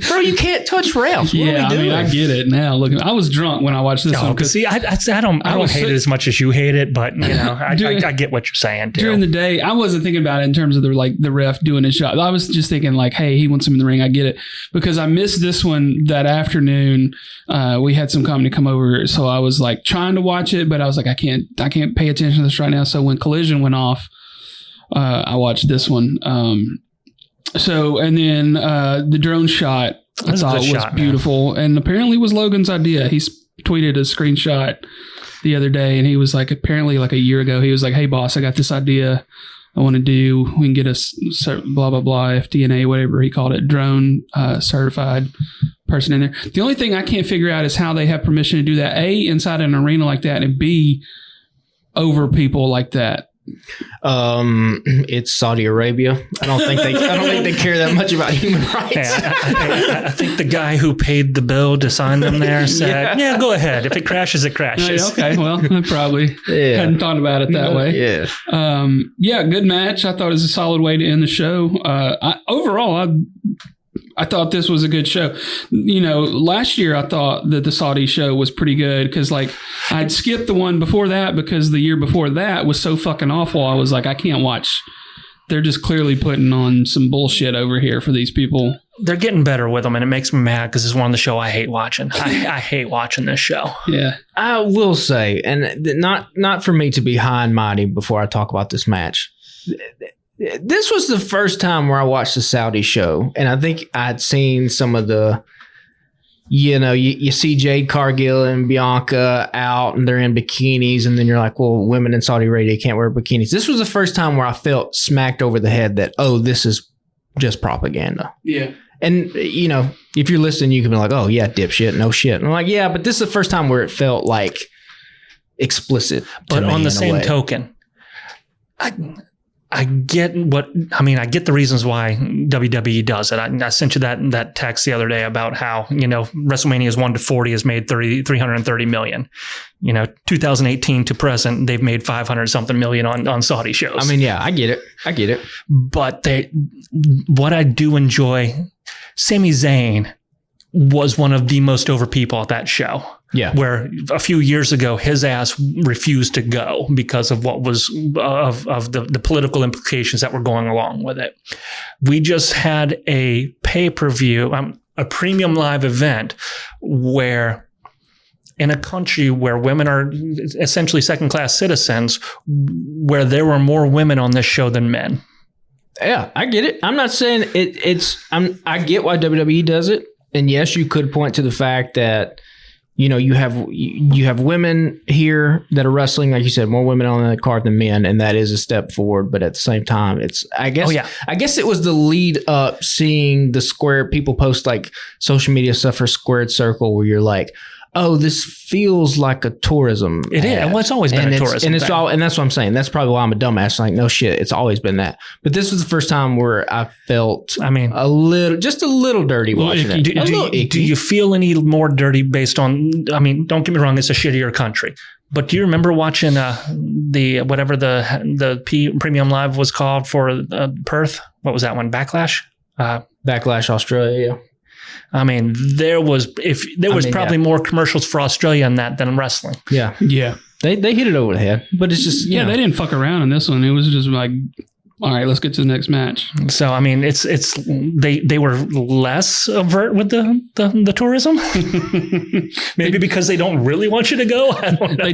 Bro, you can't touch refs. I get it now. Look, I was drunk when I watched this one. See, I don't hate it as much as you hate it, but I get what you're saying too. During the day, I wasn't thinking about it in terms of the ref doing his shot. I was just thinking hey, he wants him in the ring. I get it because I missed this one that afternoon. We had some company come over, so I was trying to watch it, but I was I can't pay attention to this right now. So when Collision went off, I watched this one. And then the drone shot I thought was beautiful, and apparently was Logan's idea. He tweeted a screenshot the other day, and he was apparently a year ago, he was hey boss, I got this idea. I want to do. We can get a blah blah blah FDNA, whatever he called it, drone certified person in there. The only thing I can't figure out is how they have permission to do that. A, inside an arena like that, and B, over people like that. It's Saudi Arabia. I don't think they care that much about human rights. I think the guy who paid the bill to sign them there said, "Yeah, go ahead. If it crashes, it crashes." Okay, well, I probably hadn't thought about it that way. Yeah, good match. I thought it was a solid way to end the show. Overall, I thought this was a good show. Last year I thought that the Saudi show was pretty good because I'd skipped the one before that because the year before that was so fucking awful. I was like, I can't watch. They're just clearly putting on some bullshit over here for these people. They're getting better with them, and it makes me mad because it's one of the show I hate watching. I hate watching this show. Yeah, I will say, and not for me to be high and mighty before I talk about this match. This was the first time where I watched the Saudi show, and I think I'd seen some of the, you see Jade Cargill and Bianca out, and they're in bikinis, and then you're like, well, women in Saudi Arabia can't wear bikinis. This was the first time where I felt smacked over the head that, oh, this is just propaganda. Yeah. And, if you're listening, you can be like, oh, yeah, dipshit, no shit. And I'm like, yeah, but this is the first time where it felt like explicit. But on the same token, I get the reasons why WWE does it. I sent you that text the other day about how, WrestleMania's 1 to 40 has made 330 million. 2018 to present, they've made 500 something million on Saudi shows. I mean, yeah, I get it. But what I do enjoy, Sami Zayn was one of the most over people at that show. Yeah. Where a few years ago, his ass refused to go because of what was of the political implications that were going along with it. We just had a pay-per-view, a premium live event where in a country where women are essentially second-class citizens, where there were more women on this show than men. Yeah, I get it. I'm not saying I get why WWE does it. And yes, you could point to the fact that, you have women here that are wrestling, like you said, more women on the card than men, and that is a step forward. But at the same time, I guess it was the lead up, seeing the square people post like social media stuff for Squared Circle, where you're like, oh, this feels like a tourism. It is. Well, it's always been a tourism thing. And that's what I'm saying. That's probably why I'm a dumbass. Like, no shit, it's always been that. But this was the first time where I felt, just a little dirty watching it. Do you feel any more dirty based on? Don't get me wrong, it's a shittier country. But do you remember watching the premium live was called for Perth? What was that one? Backlash. Backlash Australia. Yeah. There was probably more commercials for Australia in that than wrestling. Yeah. Yeah. They hit it over the head, but it's just, they didn't fuck around in this one. It was just like, all right, let's get to the next match. So, they were less overt with the tourism. Maybe because they don't really want you to go. I don't know.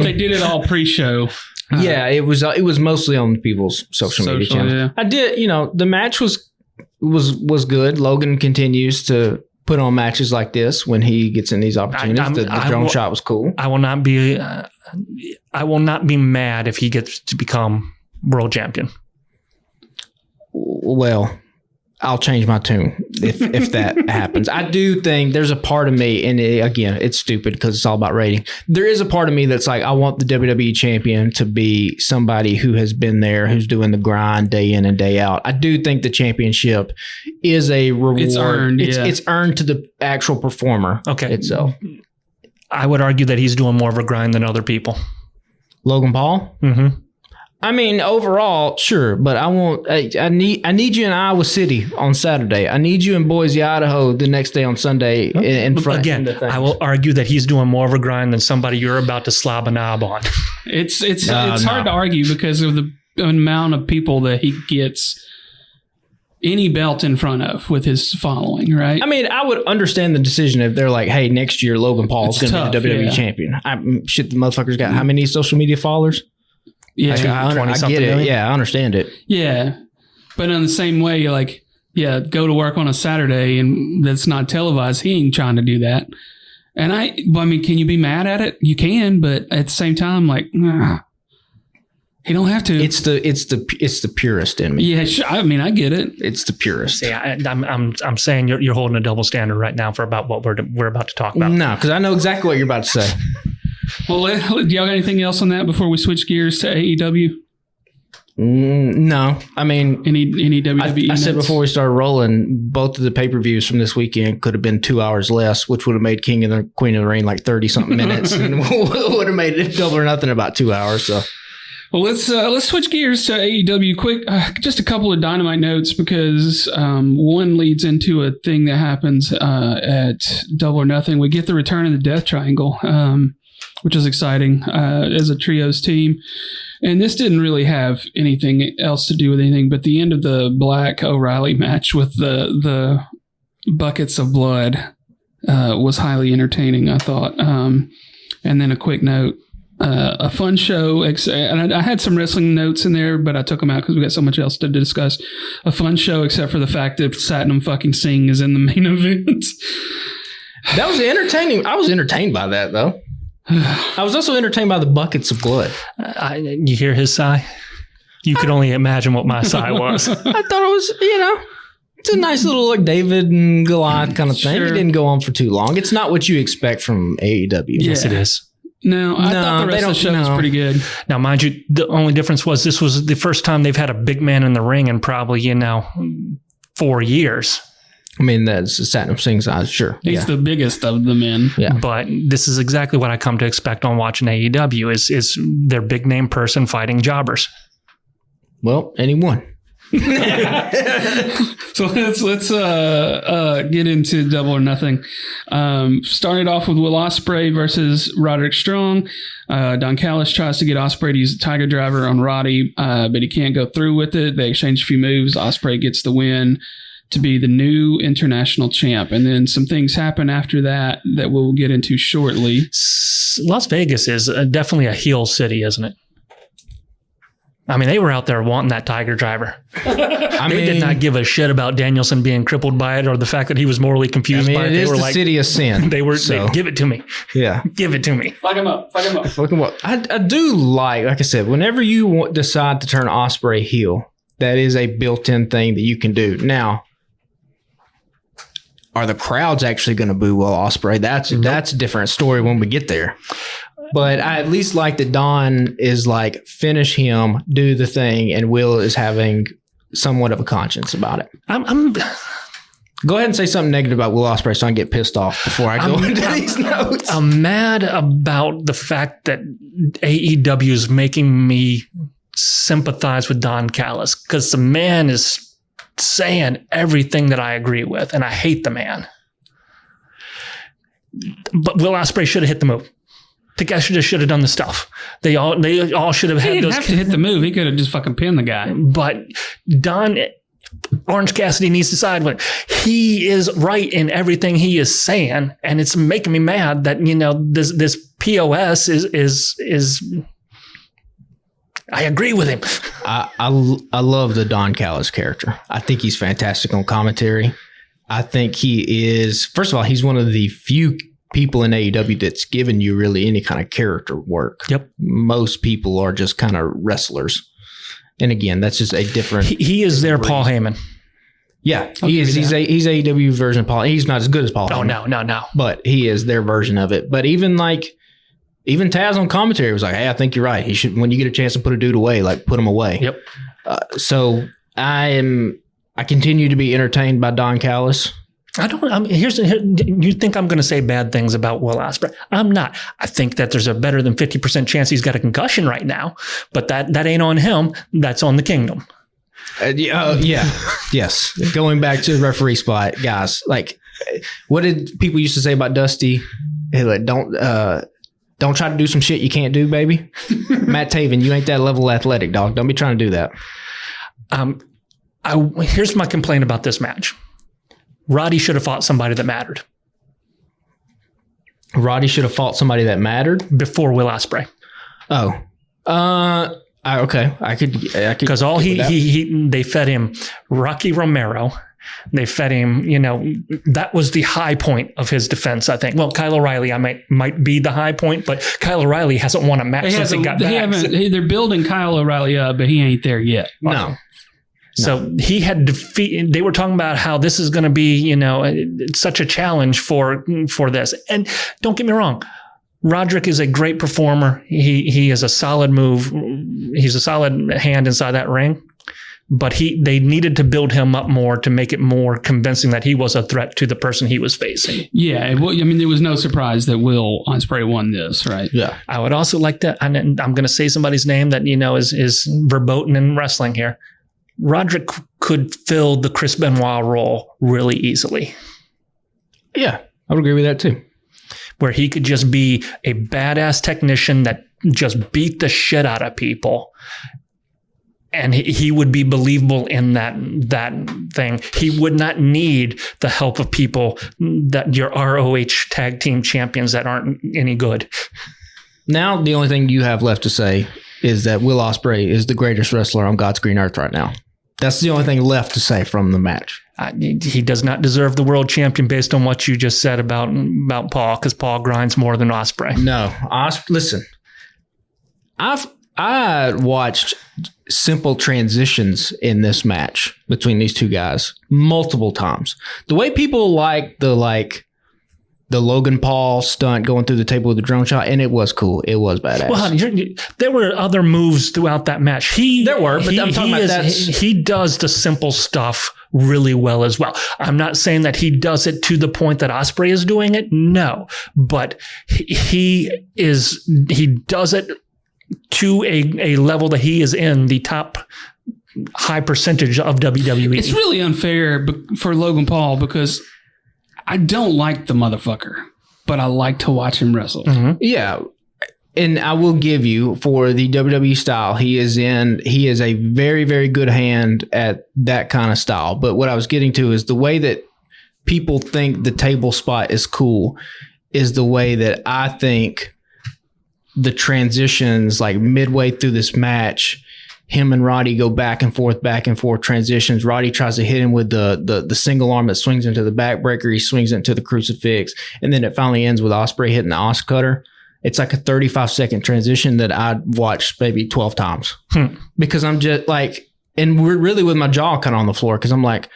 They did it all pre-show. Yeah. It was mostly on people's social media channels. Yeah. I did, the match was good. Logan continues to put on matches like this when he gets in these opportunities. The drone shot was cool. I will not be mad if he gets to become world champion. Well, I'll change my tune if that happens. I do think there's a part of me, and again, it's stupid because it's all about rating. There is a part of me that's like, I want the WWE champion to be somebody who has been there, who's doing the grind day in and day out. I do think the championship is a reward. It's earned. It's earned to the actual performer itself. I would argue that he's doing more of a grind than other people. Logan Paul? Mm-hmm. Overall, sure, but I need you in Iowa City on Saturday. I need you in Boise, Idaho the next day on Sunday in front. Again, I will argue that he's doing more of a grind than somebody you're about to slob a knob on. It's hard to argue because of the amount of people that he gets any belt in front of with his following, right? I would understand the decision if they're like, hey, next year Logan Paul's going to be the WWE champion. The motherfucker's got how many social media followers? Yeah, I get it. Million? Yeah, I understand it. Yeah, but in the same way, go to work on a Saturday and that's not televised. He ain't trying to do that. And can you be mad at it? You can, but at the same time, He don't have to. It's the purist in me. Yeah, I mean, I get it. It's the purist. Yeah, I'm saying you're holding a double standard right now for about what we're about to talk about. No, because I know exactly what you're about to say. Well, do y'all got anything else on that before we switch gears to AEW? No, I mean any WWE. I said before we started rolling, both of the pay-per-views from this weekend could have been 2 hours less, which would have made King and the Queen of the Ring like 30-something minutes, and would have made it double or nothing about 2 hours. So. Well, let's switch gears to AEW quick. Just a couple of Dynamite notes because one leads into a thing that happens at Double or Nothing. We get the return of the Death Triangle, which is exciting as a trios team. And this didn't really have anything else to do with anything, but the end of the Black O'Reilly match with the buckets of blood was highly entertaining, I thought. And then a quick note. A fun show, and I had some wrestling notes in there, but I took them out because we got so much else to discuss. A fun show, except for the fact that Satnam fucking Singh is in the main event. That was entertaining. I was entertained by that, though. I was also entertained by the buckets of blood. You hear his sigh? You could only imagine what my sigh was. I thought it was, it's a nice little like David and Goliath kind of thing. Sure. It didn't go on for too long. It's not what you expect from AEW. Yes, it is. No, I thought the rest of the show was pretty good. Now, mind you, the only difference was this was the first time they've had a big man in the ring in probably, 4 years. I mean, that's Satnam Singh's eyes, sure. He's the biggest of the men. Yeah. But this is exactly what I come to expect on watching AEW is their big name person fighting jobbers. Well, anyone. So let's get into Double or Nothing. Started off with Will Ospreay versus Roderick Strong. Don Callis tries to get Ospreay to use the Tiger Driver on Roddy, but he can't go through with it. They exchange a few moves. Ospreay gets the win to be the new international champ. And then some things happen after that we'll get into shortly. Las Vegas is definitely a heel city, isn't it? I mean, they were out there wanting that Tiger Driver. They did not give a shit about Danielson being crippled by it or the fact that he was morally confused by it. They were the city of sin. They give it to me. Yeah. Give it to me. Fuck him up. I do like I said, whenever you decide to turn Ospreay heel, that is a built-in thing that you can do. Now, are the crowds actually going to boo Will Ospreay? That's a different story when we get there. But I at least like that Don is like, finish him, do the thing, and Will is having somewhat of a conscience about it. Go ahead and say something negative about Will Ospreay so I can get pissed off before I go into these notes. I'm mad about the fact that AEW is making me sympathize with Don Callis because the man is saying everything that I agree with, and I hate the man. But Will Ospreay should have hit the move. The guy should have done the stuff. They all should have had he didn't those. Have to hit the move. He could have just fucking pinned the guy. But Orange Cassidy needs to side with. He is right in everything he is saying, and it's making me mad that this POS is. I agree with him. I love the Don Callis character. I think he's fantastic on commentary. I think he is. First of all, he's one of the few people in AEW that's given you really any kind of character work. Yep. Most people are just kind of wrestlers. And again, that's just a different. He is their Paul Heyman. Yeah, he is. He's AEW version of Paul. He's not as good as Paul. Oh, Heyman. No. But he is their version of it. But even Taz on commentary was like, "Hey, I think you're right. He should. When you get a chance to put a dude away, like put him away." Yep. So I continue to be entertained by Don Callis. You think I'm going to say bad things about Will Ospreay? I'm not. I think that there's a better than 50% chance he's got a concussion right now, but that ain't on him. That's on the Kingdom. Yeah. Yes. Going back to the referee spot, guys, like what did people used to say about Dusty? Hey, like, don't try to do some shit you can't do, baby. Matt Taven, you ain't that level athletic, dog. Don't be trying to do that. Here's my complaint about this match. Roddy should have fought somebody that mattered. Roddy should have fought somebody that mattered before Will Ospreay. Oh, okay. I could because all they fed him Rocky Romero They fed him, that was the high point of his defense, I think. Well, Kyle O'Reilly, might be the high point, but Kyle O'Reilly hasn't won a match since he got back. They're building Kyle O'Reilly up, but he ain't there yet. No. So he had defeat. They were talking about how this is going to be, it's such a challenge for this. And don't get me wrong, Roderick is a great performer. He is a solid move. He's a solid hand inside that ring. But they needed to build him up more to make it more convincing that he was a threat to the person he was facing. Yeah, there was no surprise that Will Ospreay won this, right? Yeah. I would also like to, and I'm going to say somebody's name that is verboten in wrestling here. Roderick could fill the Chris Benoit role really easily. Yeah, I would agree with that too. Where he could just be a badass technician that just beat the shit out of people. And he would be believable in that thing. He would not need the help of people that your ROH tag team champions that aren't any good. Now, the only thing you have left to say is that Will Ospreay is the greatest wrestler on God's green earth right now. That's the only thing left to say from the match. He does not deserve the world champion based on what you just said about Paul, because Paul grinds more than Ospreay. No, listen, I watched simple transitions in this match between these two guys multiple times. The way people like the Logan Paul stunt going through the table with the drone shot, and it was cool. It was badass. Well, there were other moves throughout that match. There were, but I'm talking about that. He does the simple stuff really well as well. I'm not saying that he does it to the point that Ospreay is doing it. No, but he does it to a level that he is in the top high percentage of WWE. It's really unfair for Logan Paul because I don't like the motherfucker, but I like to watch him wrestle. Mm-hmm. Yeah. And I will give you, for the WWE style, he is a very, very good hand at that kind of style. But what I was getting to is the way that people think the table spot is cool is the way that I think the transitions, like midway through this match, him and Roddy go back and forth transitions. Roddy tries to hit him with the single arm that swings into the backbreaker. He swings into the crucifix. And then it finally ends with Ospreay hitting the Os Cutter. It's like a 35-second transition that I'd watched maybe 12 times. Because I'm just like, and we're really with my jaw kind of on the floor, because I'm like,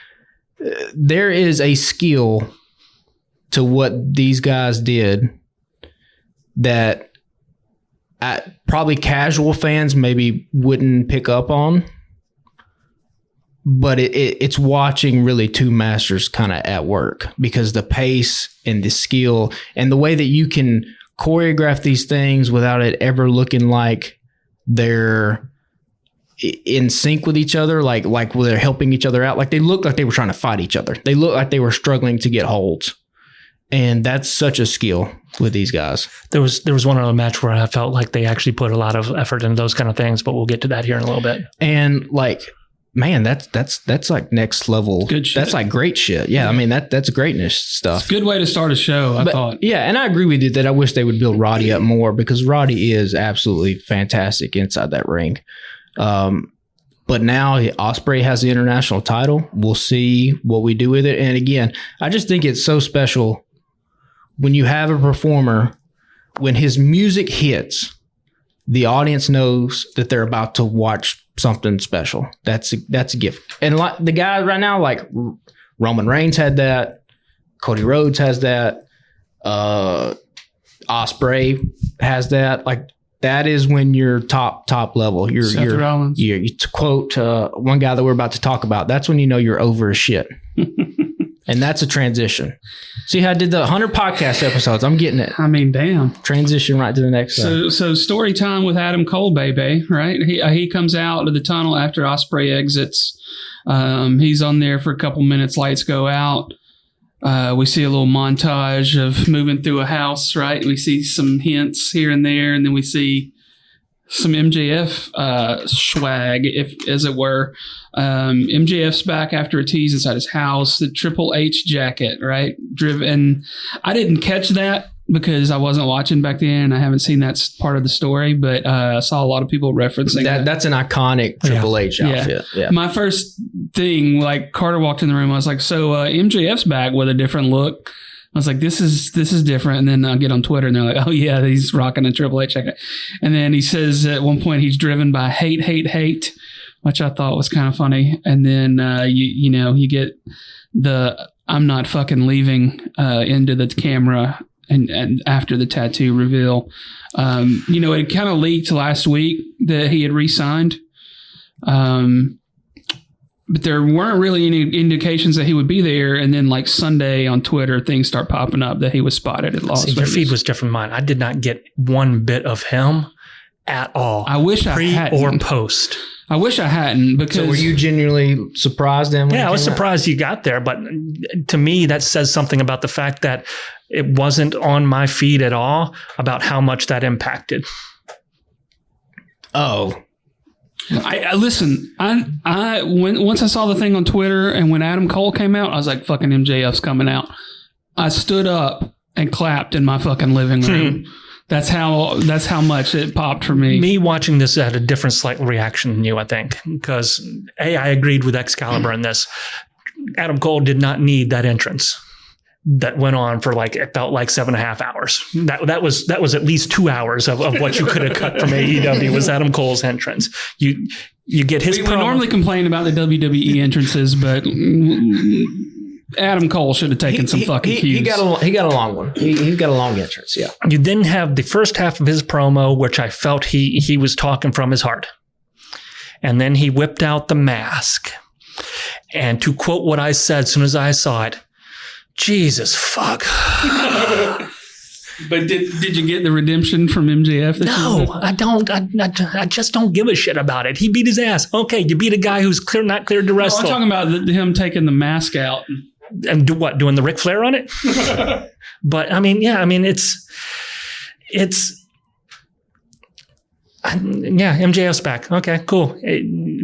there is a skill to what these guys did that probably casual fans maybe wouldn't pick up on, but it's watching really two masters kind of at work, because the pace and the skill and the way that you can choreograph these things without it ever looking like they're in sync with each other, like where they're helping each other out. Like they look like they were trying to fight each other. They look like they were struggling to get holds. And that's such a skill with these guys. There was one other match where I felt like they actually put a lot of effort into those kind of things, but we'll get to that here in a little bit. And like, man, that's like next level. Good shit. That's like great shit. Yeah, I mean that's greatness stuff. It's a good way to start a show, I thought. Yeah, and I agree with you that I wish they would build Roddy up more, because Roddy is absolutely fantastic inside that ring. But now Ospreay has the international title. We'll see what we do with it. And again, I just think it's so special when you have a performer, when his music hits, the audience knows that they're about to watch something special. That's a gift. And like the guys right now, like Roman Reigns had that, Cody Rhodes has that, Ospreay has that. Like that is when you're top level. Seth Rollins. You to quote one guy that we're about to talk about, that's when you know you're over as shit. And that's a transition. See how I did the 100 podcast episodes? I'm getting it. I mean, damn. Transition right to the next one. So story time with Adam Cole, baby, right? He comes out of the tunnel after Ospreay exits. He's on there for a couple minutes. Lights go out. We see a little montage of moving through a house, right? We see some hints here and there, and then we see some MJF swag, if as it were. MJF's back after a tease inside his house. The Triple H jacket, right? Driven. I didn't catch that because I wasn't watching back then. I haven't seen that part of the story, but I saw a lot of people referencing that. That's an iconic Triple H outfit. Yeah. My first thing, like Carter walked in the room, I was like, so MJF's back with a different look. I was like, this is different. And then I get on Twitter and they're like, oh yeah, he's rocking a Triple H. And then he says at one point he's driven by hate, which I thought was kind of funny. And then you get the I'm not fucking leaving into the camera and after the tattoo reveal. It kind of leaked last week that he had re-signed. But there weren't really any indications that he would be there. And then like Sunday on Twitter, things start popping up that he was spotted at Las Vegas. Your feed was different from mine. I did not get one bit of him at all. I wish I hadn't. Or post. I wish I hadn't, because... So were you genuinely surprised then? Yeah, I was surprised you got there. But to me, that says something about the fact that it wasn't on my feed at all about how much that impacted. Oh, I listen. Once I saw the thing on Twitter and when Adam Cole came out, I was like, "Fucking MJF's coming out." I stood up and clapped in my fucking living room. That's how much it popped for me. Me watching this had a different slight reaction than you, I think, because I agreed with Excalibur in this. Adam Cole did not need that entrance that went on for it felt like 7.5 hours. That was at least 2 hours of what you could have cut from AEW was Adam Cole's entrance. You get his. We normally complain about the WWE entrances, but Adam Cole should have taken some fucking cues. He got a long one. He got a long entrance. Yeah. You then have the first half of his promo, which I felt he was talking from his heart, and then he whipped out the mask, and to quote what I said as soon as I saw it. Jesus fuck. But did you get the redemption from MJF? No, I don't. I just don't give a shit about it. He beat his ass. Okay, you beat a guy who's not cleared to wrestle. I'm talking about him taking the mask out. And doing the Ric Flair on it? But MJF's back. Okay, cool.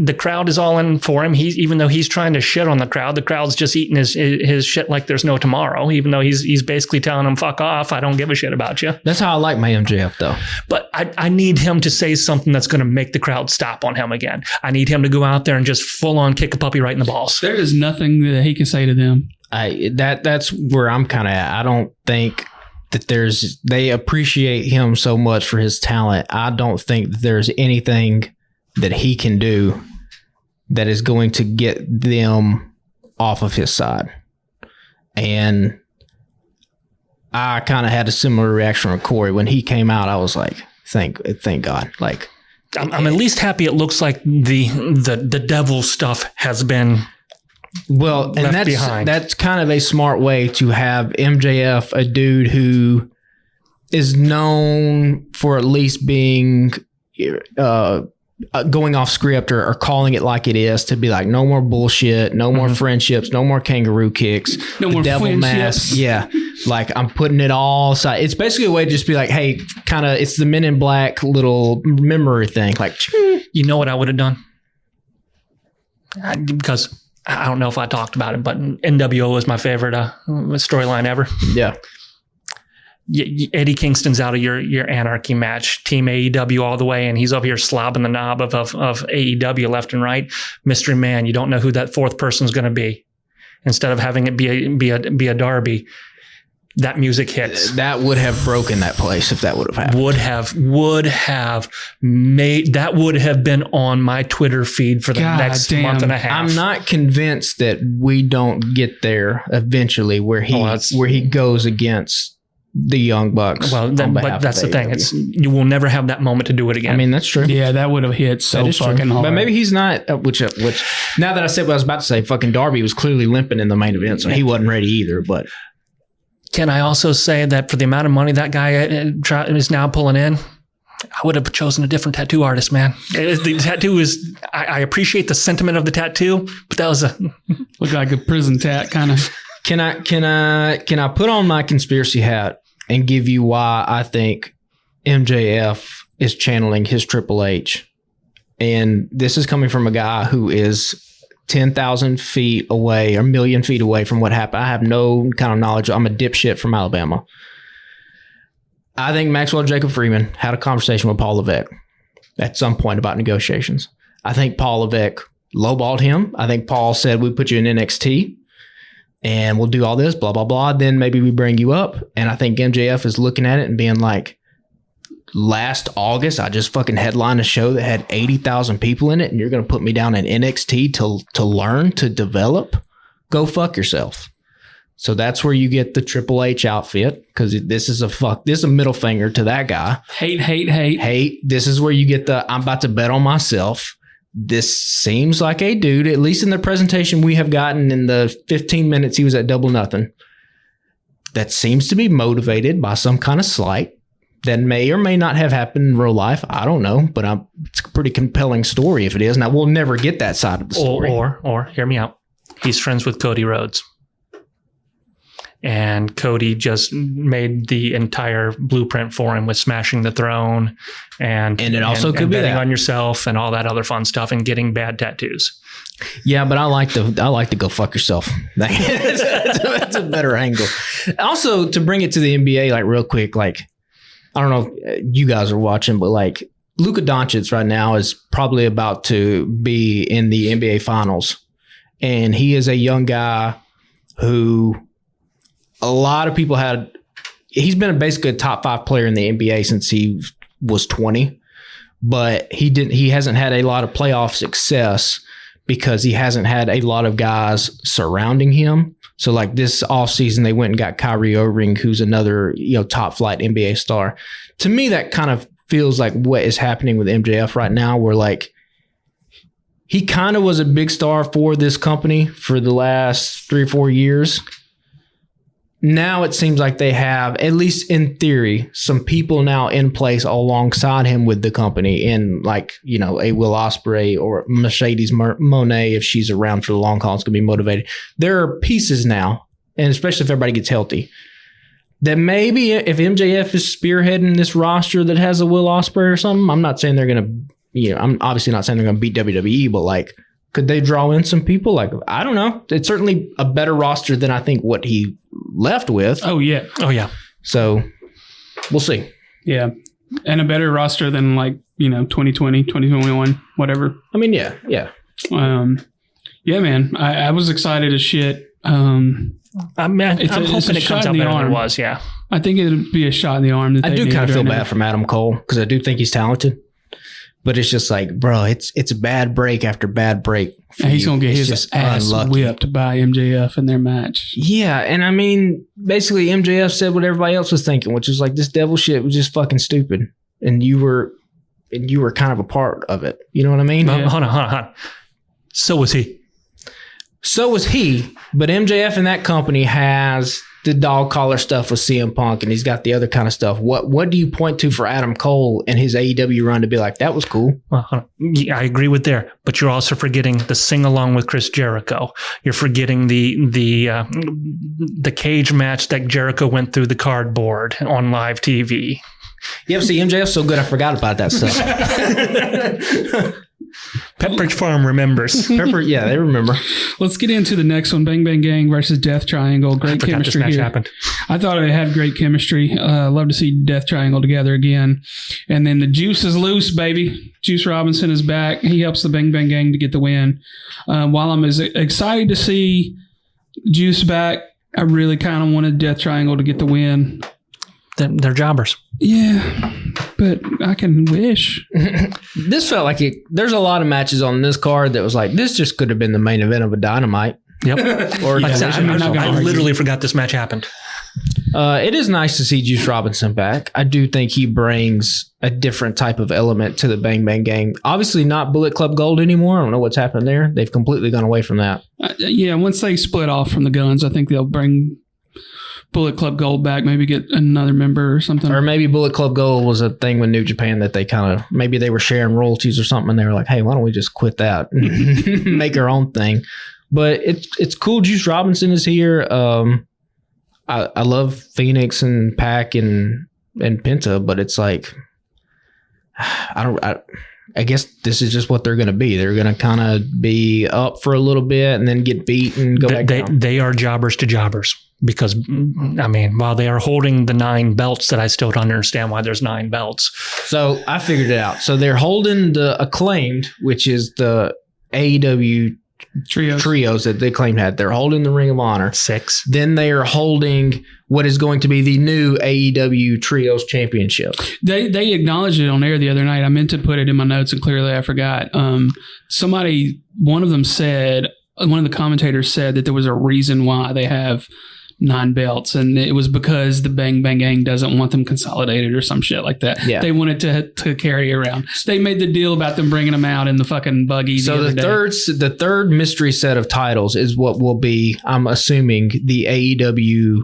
The crowd is all in for him. Even though he's trying to shit on the crowd's just eating his shit like there's no tomorrow. Even though he's basically telling him, fuck off, I don't give a shit about you. That's how I like my MJF though. But I need him to say something that's going to make the crowd stop on him again. I need him to go out there and just full on kick a puppy right in the balls. There is nothing that he can say to them. That's where I'm kind of at. I don't think that they appreciate him so much for his talent. I don't think that there's anything that he can do that is going to get them off of his side. And I kind of had a similar reaction from Corey when he came out. I was like, thank God. Like, I'm at least happy it looks like the devil stuff has been well, and that's kind of a smart way to have MJF, a dude who is known for at least being going off script or calling it like it is, to be like, no more bullshit, no more friendships, no more kangaroo kicks, no more devil mask. Yeah, like I'm putting it all aside. It's basically a way to just be like, hey, kind of, it's the Men in Black little memory thing. Like, you know what I would have done? Because I don't know if I talked about it, but NWO was my favorite storyline ever. Yeah. Eddie Kingston's out of your Anarchy match, Team AEW all the way, and he's over here slobbing the knob of AEW left and right. Mystery Man, you don't know who that fourth person's going to be. Instead of having it be a Darby, that music hits. That would have broken that place if that would have happened. Would have been on my Twitter feed for the next month and a half. I'm not convinced that we don't get there eventually where he goes against the Young Bucks. Well, but that's the thing. You will never have that moment to do it again. I mean, that's true. Yeah, that would have hit so fucking hard. But maybe he's not. Which now that I said what I was about to say, fucking Darby was clearly limping in the main event, so he wasn't ready either. But can I also say that for the amount of money that guy is now pulling in, I would have chosen a different tattoo artist, man. The tattoo is, I appreciate the sentiment of the tattoo, but that was looked like a prison tat kind of. Can I put on my conspiracy hat and give you why I think MJF is channeling his Triple H? And this is coming from a guy who is 10,000 feet away or a million feet away from what happened. I have no kind of knowledge. I'm a dipshit from Alabama. I think Maxwell Jacob Freeman had a conversation with Paul Levesque at some point about negotiations. I think Paul Levesque lowballed him. I think Paul said, we put you in NXT and we'll do all this, blah, blah, blah. Then maybe we bring you up. And I think MJF is looking at it and being like, last August, I just fucking headlined a show that had 80,000 people in it, and you're going to put me down in NXT to learn, to develop? Go fuck yourself. So that's where you get the Triple H outfit, because this is a middle finger to that guy. Hate. This is where you get the I'm about to bet on myself. This seems like a dude, at least in the presentation we have gotten in the 15 minutes he was at Double Nothing, that seems to be motivated by some kind of slight that may or may not have happened in real life. I don't know, but it's a pretty compelling story if it is. Now, we'll never get that side of the story. Or hear me out. He's friends with Cody Rhodes. And Cody just made the entire blueprint for him with smashing the throne and it also could be betting that on yourself and all that other fun stuff and getting bad tattoos. Yeah, but I like to go fuck yourself. That's a better angle. Also, to bring it to the NBA, like real quick, like I don't know if you guys are watching, but like Luka Doncic right now is probably about to be in the NBA Finals, and he is a young guy who a lot of people had. He's been basically a top 5 player in the NBA since he was 20, but he hasn't had a lot of playoff success because he hasn't had a lot of guys surrounding him. So like this offseason, they went and got Kyrie Irving, who's another, top flight NBA star. To me, that kind of feels like what is happening with MJF right now, where like he kind of was a big star for this company for the last 3 or 4 years. Now it seems like they have, at least in theory, some people now in place alongside him with the company, in like, a Will Ospreay or Mercedes Moné, if she's around for the long haul, it's going to be motivated. There are pieces now, and especially if everybody gets healthy, that maybe if MJF is spearheading this roster that has a Will Ospreay or something, I'm not saying they're going to, I'm obviously not saying they're going to beat WWE, but like, could they draw in some people? Like, I don't know. It's certainly a better roster than I think what he left with. Oh, yeah. So we'll see. Yeah. And a better roster than like, 2020, 2021, whatever. I mean, yeah. Yeah, man. I was excited as shit. I'm hoping it comes out better than it was, yeah. I think it'd be a shot in the arm. I do kind of feel bad from Adam Cole because I do think he's talented. But it's just like, bro, it's a bad break after bad break. And he's going to get his ass whipped by MJF in their match. Yeah. And I mean, basically MJF said what everybody else was thinking, which was like, this devil shit was just fucking stupid. And you were kind of a part of it. You know what I mean? Yeah. Hold on. So was he. But MJF and that company has the dog collar stuff with CM Punk, and he's got the other kind of stuff. What do you point to for Adam Cole and his AEW run to be like, that was cool? Yeah, I agree with there, but you're also forgetting the sing along with Chris Jericho. You're forgetting the cage match that Jericho went through the cardboard on live TV. Yeah, see, MJF's so good, I forgot about that stuff. Pepperidge Farm remembers. Yeah, they remember. Let's get into the next one. Bang Bang Gang versus Death Triangle. Great chemistry here. Happened. I thought they had great chemistry. Love to see Death Triangle together again. And then the juice is loose, baby. Juice Robinson is back. He helps the Bang Bang Gang to get the win. While I'm as excited to see Juice back, I really kind of wanted Death Triangle to get the win. They're jobbers. Yeah, but I can wish. This felt like there's a lot of matches on this card that was like, this just could have been the main event of a Dynamite. Yep. Or I literally forgot this match happened. It is nice to see Juice Robinson back. I do think he brings a different type of element to the Bang Bang Gang. Obviously not Bullet Club Gold anymore. I don't know what's happened there. They've completely gone away from that. Yeah, once they split off from the Guns, I think they'll bring Bullet Club Gold back, maybe get another member or something. Or maybe Bullet Club Gold was a thing with New Japan that they kind of, maybe they were sharing royalties or something, and they were like, hey, why don't we just quit that and make our own thing? But it's cool. Juice Robinson is here. I love Phoenix and Pac and Penta, but it's like, I guess this is just what they're going to be. They're going to kind of be up for a little bit and then get beat and go back down. They are jobbers to jobbers. Because, I mean, while they are holding the 9 belts, that I still don't understand why there's 9 belts. So I figured it out. So they're holding the Acclaimed, which is the AEW trios that they claim had. They're holding the Ring of Honor. 6. Then they are holding what is going to be the new AEW Trios Championship. They acknowledged it on air the other night. I meant to put it in my notes and clearly I forgot. One of the commentators said that there was a reason why they have 9 belts, and it was because the Bang Bang Gang doesn't want them consolidated or some shit like that. Yeah. They wanted to carry around. They made the deal about them bringing them out in the fucking buggy. So the third mystery set of titles is what will be, I'm assuming, the AEW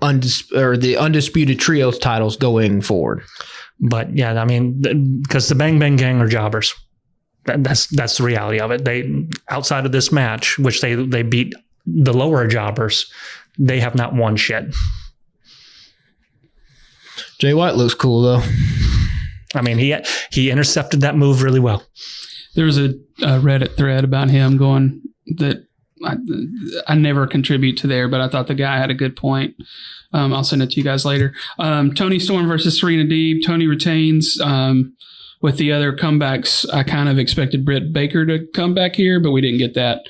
the Undisputed Trios titles going forward. But yeah, I mean, because the Bang Bang Gang are jobbers. That's the reality of it. They, outside of this match, which they beat the lower jobbers, they have not won shit. Jay White looks cool though. I mean, he intercepted that move really well. There was a Reddit thread about him going that I never contribute to there, but I thought the guy had a good point. I'll send it to you guys later. Toni Storm versus Serena Deeb. Toni retains. With the other comebacks, I kind of expected Britt Baker to come back here, but we didn't get that.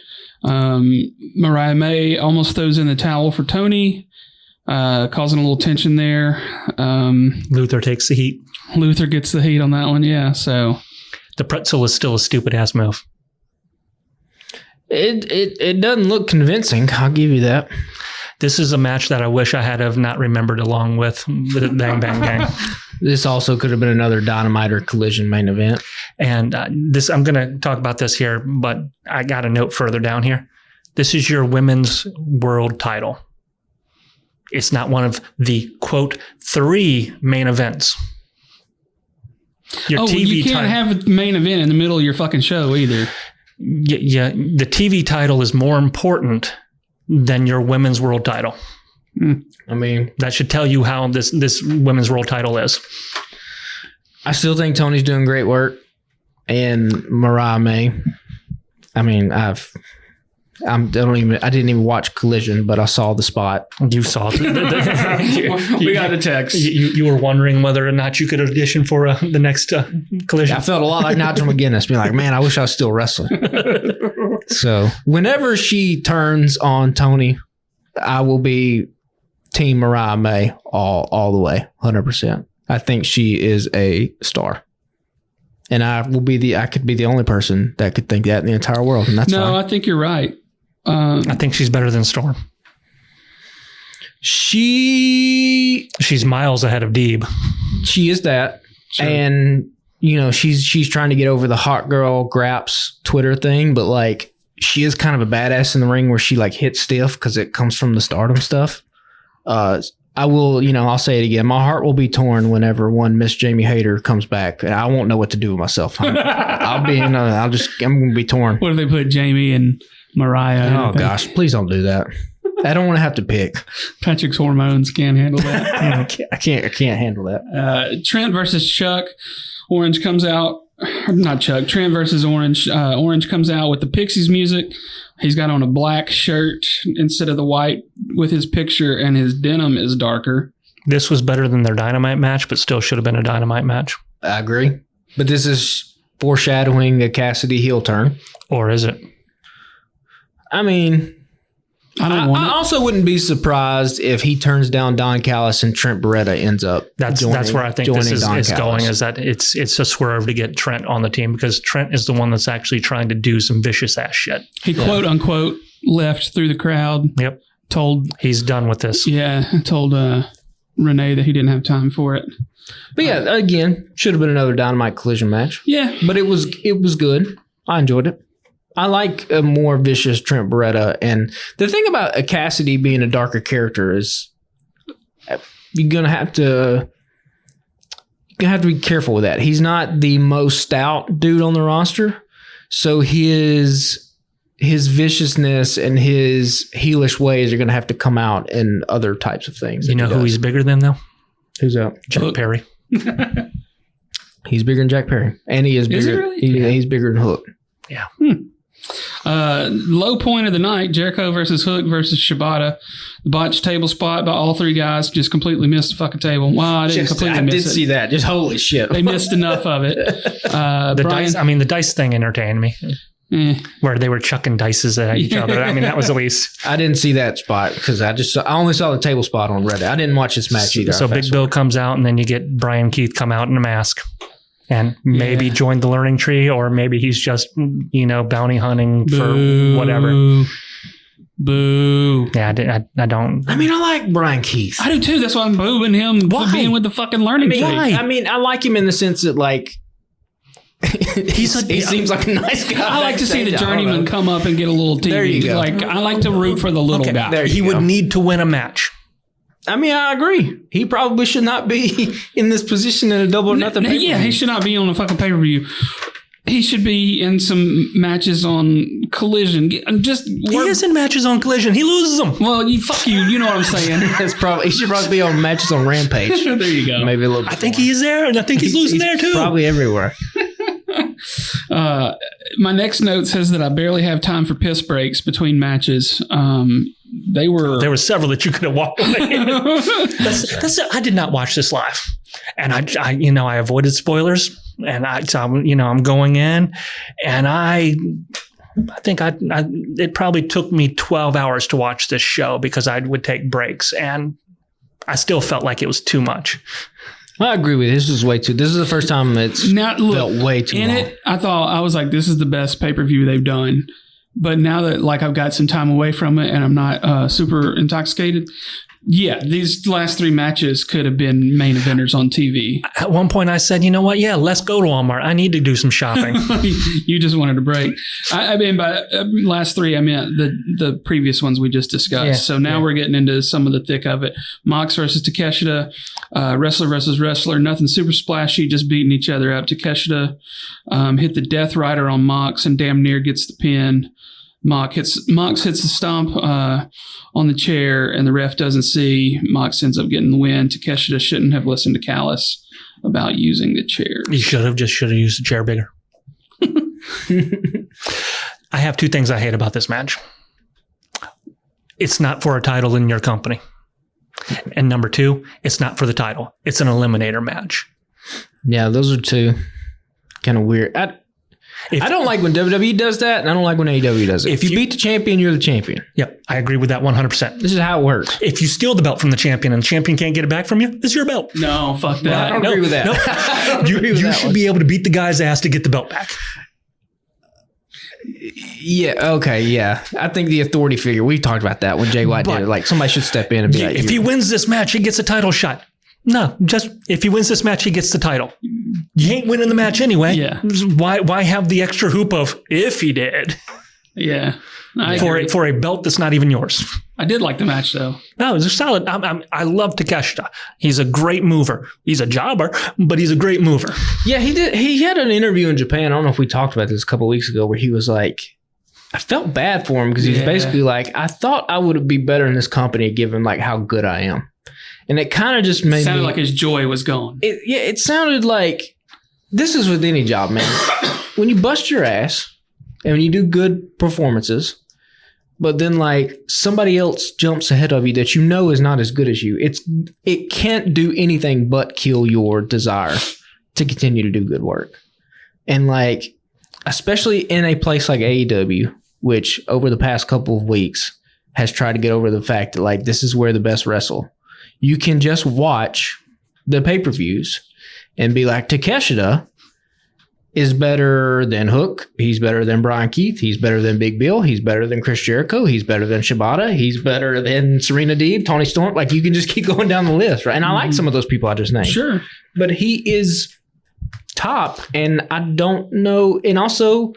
Mariah May almost throws in the towel for Toni, causing a little tension there. Luther takes the heat. Luther gets the heat on that one, yeah. So the pretzel is still a stupid ass move. It doesn't look convincing. I'll give you that. This is a match that I wish I had have not remembered along with the Bang Bang Gang. This also could have been another Dynamite or Collision main event. And I'm going to talk about this here, but I got a note further down here. This is your women's world title. It's not one of the, quote, 3 main events. Your TV you can't have a main event in the middle of your fucking show either. Yeah, the TV title is more important than your women's world title. I mean, that should tell you how this women's world title is. I still think Toni's doing great work, and Mariah May. I mean, I didn't even watch Collision, but I saw the spot. You saw it. We got a text. You were wondering whether or not you could audition for the next Collision. I felt a lot like Nigel McGuinness, being like, man, I wish I was still wrestling. So whenever she turns on Toni, I will be Team Mariah May all the way, 100%. I think she is a star. And I could be the only person that could think that in the entire world. And that's fine. I think you're right. I think she's better than Storm. She's miles ahead of Deeb. She is that. Sure. And, she's trying to get over the hot girl graps Twitter thing, but like she is kind of a badass in the ring where she like hits stiff because it comes from the Stardom stuff. I will, I'll say it again. My heart will be torn whenever one Miss Jamie Hayter comes back, and I won't know what to do with myself. I'm going to be torn. What if they put Jamie and Mariah? Oh gosh, please don't do that. I don't want to have to pick. Patrick's hormones can't handle that. I can't handle that. Trent versus Chuck. Orange comes out. Not Chuck. Trent versus Orange. Orange comes out with the Pixies music. He's got on a black shirt instead of the white with his picture, and his denim is darker. This was better than their Dynamite match, but still should have been a Dynamite match. I agree. But this is foreshadowing a Cassidy heel turn. Or is it? I mean, I also wouldn't be surprised if he turns down Don Callis and Trent Beretta ends up. That's where I think this is going, is that it's a swerve to get Trent on the team because Trent is the one that's actually trying to do some vicious ass shit. He quote unquote left through the crowd. Yep. He's done with this. Yeah. Told Renee that he didn't have time for it. But yeah, again, should have been another Dynamite Collision match. Yeah. But it was good. I enjoyed it. I like a more vicious Trent Beretta. And the thing about a Cassidy being a darker character is you're going to have to be careful with that. He's not the most stout dude on the roster. So his viciousness and his heelish ways are going to have to come out in other types of things. You know who he's bigger than, though? Who's that? Jack Perry. He's bigger than Jack Perry. And he is bigger. Is he really? He's bigger than Hook. Yeah. Low point of the night, Jericho versus Hook versus Shibata. The botched table spot by all three guys just completely missed the fucking table. Wow, I didn't completely miss it. I did see that. Just holy shit. They missed enough of it. The dice thing entertained me. Where they were chucking dices at each other. I mean, that was at least. I didn't see that spot because I only saw the table spot on Reddit. I didn't watch this match either. So Big Bill comes out, and then you get Brian Keith come out in a mask, and maybe join the learning tree, or maybe he's just bounty hunting for whatever. Boo. Yeah, I don't. I mean, I like Brian Keith. I do too. That's why I'm booing him for being with the fucking learning tree. I mean, I like him in the sense that like. he seems like a nice guy. I like to see the journeyman come up and get a little TV. There you go. Like I like to root for the little guy. He would need to win a match. I mean, I agree. He probably should not be in this position in a double or nothing. Yeah, he should not be on a fucking pay-per-view. He should be in some matches on Collision. He is in matches on Collision. He loses them. Well, fuck you. You know what I'm saying. He should probably be on matches on Rampage. There you go. Maybe a little bit. I think he is there, and I think he's losing there too. Probably everywhere. My next note says that I barely have time for piss breaks between matches. There were several that you could have walked away. I did not watch this live, and I avoided spoilers, and I'm going in, and I think it probably took me 12 hours to watch this show because I would take breaks, and I still felt like it was too much. I agree with you. This is the first time it's felt way too long. In it, I was like, this is the best pay-per-view they've done. But now that like I've got some time away from it and I'm not super intoxicated, these last three matches could have been main eventers on TV. At one point I said, you know what? Yeah, let's go to Walmart. I need to do some shopping. You just wanted a break. I mean, by last three, I meant the previous ones we just discussed. Yeah, so now we're getting into some of the thick of it. Mox versus Takeshita, wrestler versus wrestler. Nothing super splashy, just beating each other up. Takeshita hit the Death Rider on Mox and damn near gets the pin. Mox hits the stomp on the chair, and the ref doesn't see. Mox ends up getting the win. Takeshita shouldn't have listened to Callis about using the chair. He should have used the chair bigger. I have two things I hate about this match. It's not for a title in your company. And number two, it's not for the title. It's an eliminator match. Yeah, those are two kind of weird. I don't like when WWE does that, and I don't like when AEW does it. If you beat the champion, you're the champion. Yep, I agree with that 100%. This is how it works. If you steal the belt from the champion and the champion can't get it back from you, it's your belt. No, fuck that. I don't agree with that. No. You should be able to beat the guy's ass to get the belt back. Yeah, okay, yeah. I think the authority figure, we talked about that when Jay White did it. Like, somebody should step in and be like, if he wins this match, he gets a title shot. No, just if he wins this match, he gets the title. You ain't winning the match anyway. Yeah. Why have the extra hoop of if he did? Yeah. For a belt that's not even yours. I did like the match though. No, it was solid. I love Takeshita. He's a great mover. He's a jobber, but he's a great mover. Yeah, he did. He had an interview in Japan. I don't know if we talked about this a couple of weeks ago, where he was like, I felt bad for him because he was basically like, I thought I would be better in this company given like how good I am. And it kind of just made sounded like his joy was gone. It sounded like this is with any job, man. When you bust your ass and when you do good performances, but then like somebody else jumps ahead of you that you know is not as good as you, it can't do anything but kill your desire to continue to do good work. And like, especially in a place like AEW, which over the past couple of weeks has tried to get over the fact that like this is where the best wrestle. You can just watch the pay-per-views and be like, Takeshita is better than Hook. He's better than Brian Keith. He's better than Big Bill. He's better than Chris Jericho. He's better than Shibata. He's better than Serena Deeb, Tony Storm. Like, you can just keep going down the list, right? And I like some of those people I just named. Sure. But he is top, and I don't know. And also,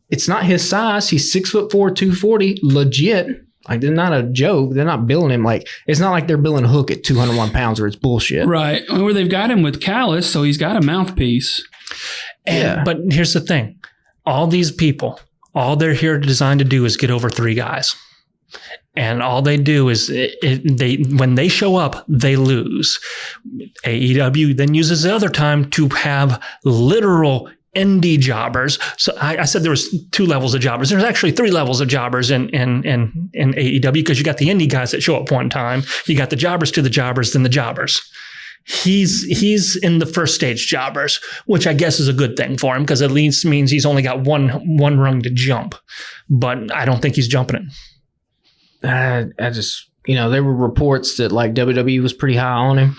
it's not his size. He's 6'4", 240, legit. Like, they're not a joke. They're not billing him like, it's not like they're billing Hook at 201 pounds or it's bullshit. Right. Or they've got him with Callis, so he's got a mouthpiece. But here's the thing. All these people, all they're here designed to do is get over three guys. And all they do is when they show up, they lose. AEW then uses the other time to have literal indie jobbers. So I said there was 2 levels of jobbers. There's actually 3 levels of jobbers in AEW, because you got the indie guys that show up one time. You got the jobbers to the jobbers, then the jobbers. He's in the first stage jobbers, which I guess is a good thing for him, because at least means he's only got one rung to jump. But I don't think he's jumping it. I just, there were reports that like WWE was pretty high on him.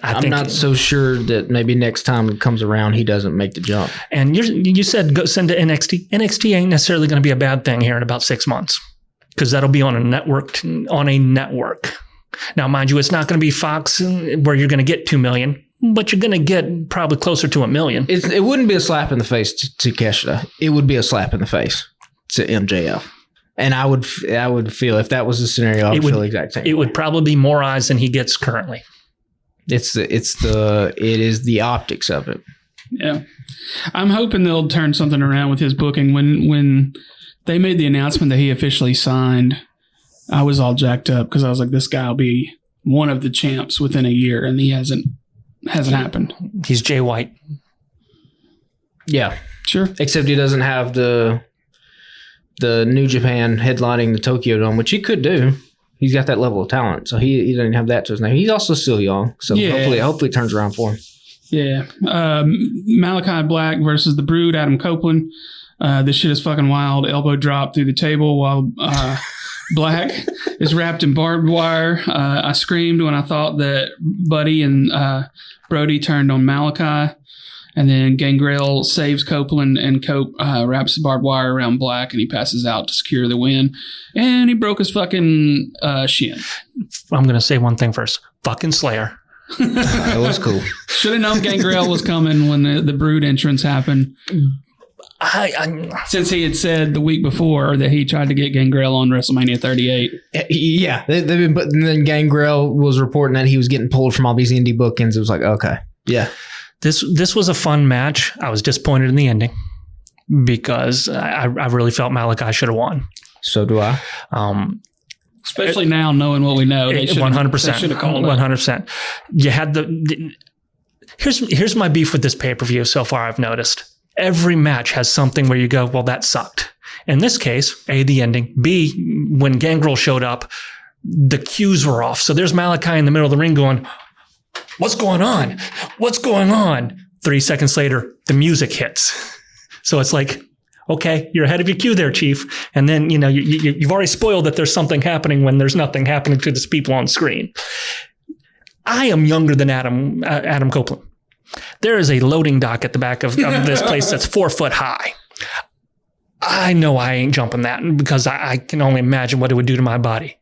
I'm not so sure that maybe next time it comes around, he doesn't make the jump. And you said go send to NXT. NXT ain't necessarily going to be a bad thing here in about 6 months, because that'll be on a network. Now, mind you, it's not going to be Fox where you're going to get 2 million, but you're going to get probably closer to 1 million. It wouldn't be a slap in the face to Keshida. It would be a slap in the face to MJF. And I would feel, if that was the scenario, I would feel the exact same. It would probably be more eyes than he gets currently. It is the optics of it. Yeah. I'm hoping they'll turn something around with his booking. When they made the announcement that he officially signed, I was all jacked up, because I was like, this guy will be one of the champs within a year, and he hasn't happened. He's Jay White. Yeah. Sure. Except he doesn't have the New Japan headlining the Tokyo Dome, which he could do. He's got that level of talent, so he doesn't have that to his name. He's also still young, so hopefully it turns around for him. Yeah. Malachi Black versus the Brood, Adam Copeland. This shit is fucking wild. Elbow drop through the table while Black is wrapped in barbed wire. I screamed when I thought that Buddy and Brody turned on Malachi. And then Gangrel saves Copeland, and Cope wraps the barbed wire around Black, and he passes out to secure the win. And he broke his fucking shin. I'm going to say one thing first. Fucking Slayer. It was cool. Should have known Gangrel was coming when the Brood entrance happened. Since he had said the week before that he tried to get Gangrel on WrestleMania 38. Yeah. But then Gangrel was reporting that he was getting pulled from all these indie bookings. It was like, okay. Yeah. This was a fun match. I was disappointed in the ending, because I really felt Malachi should have won. So do I. Especially now, knowing what we know, they 100%. should have called 100%. You had here's my beef with this pay-per-view so far. I've noticed every match has something where you go, well, that sucked. In this case, A, the ending. B, when Gangrel showed up, the cues were off. So there's Malachi in the middle of the ring going, what's going on? What's going on? 3 seconds later, the music hits. So it's like, okay, you're ahead of your cue there, Chief. And then, you've already spoiled that there's something happening when there's nothing happening to these people on screen. I am younger than Adam Copeland. There is a loading dock at the back of this place that's 4 foot high. I know I ain't jumping that, because I can only imagine what it would do to my body.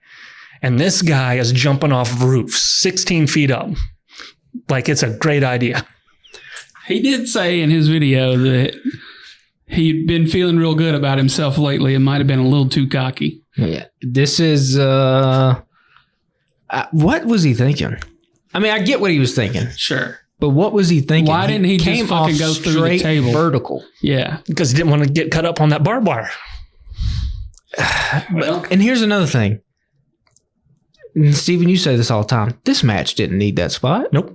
And this guy is jumping off roofs 16 feet up. Like, it's a great idea. He did say in his video that he'd been feeling real good about himself lately and might have been a little too cocky. Yeah. This is, what was he thinking? I mean, I get what he was thinking. Sure. But what was he thinking? Why didn't he just fucking go through the table? Vertical. Yeah. Because he didn't want to get cut up on that barbed wire. Well, and here's another thing. And Steven, you say this all the time. This match didn't need that spot. Nope.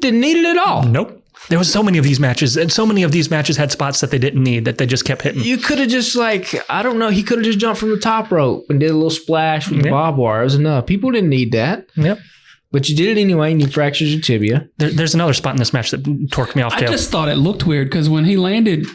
Didn't need it at all. Nope. There was so many of these matches, and so many of these matches had spots that they didn't need, that they just kept hitting. You could have just I don't know, he could have just jumped from the top rope and did a little splash with the barbed wire. It was enough. People didn't need that. Yep. But you did it anyway, and you fractured your tibia. There's another spot in this match that torqued me off. I just thought it looked weird, because when he landed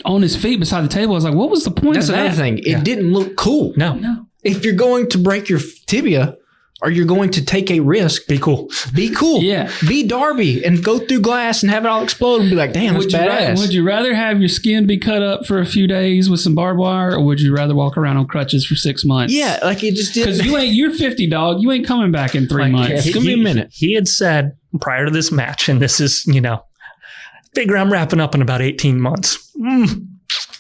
on his feet beside the table, I was like, what was the point of that? That's another thing. It didn't look cool. No. If you're going to break your tibia, or you're going to take a risk, be cool. Be cool. Yeah. Be Darby and go through glass and have it all explode and be like, damn, that's badass. Would you rather have your skin be cut up for a few days with some barbed wire, or would you rather walk around on crutches for 6 months? Yeah, like it just didn't. Because you're 50, dog. You ain't coming back in 3 months. Give me a minute. He had said prior to this match, and this is, figure I'm wrapping up in about 18 months.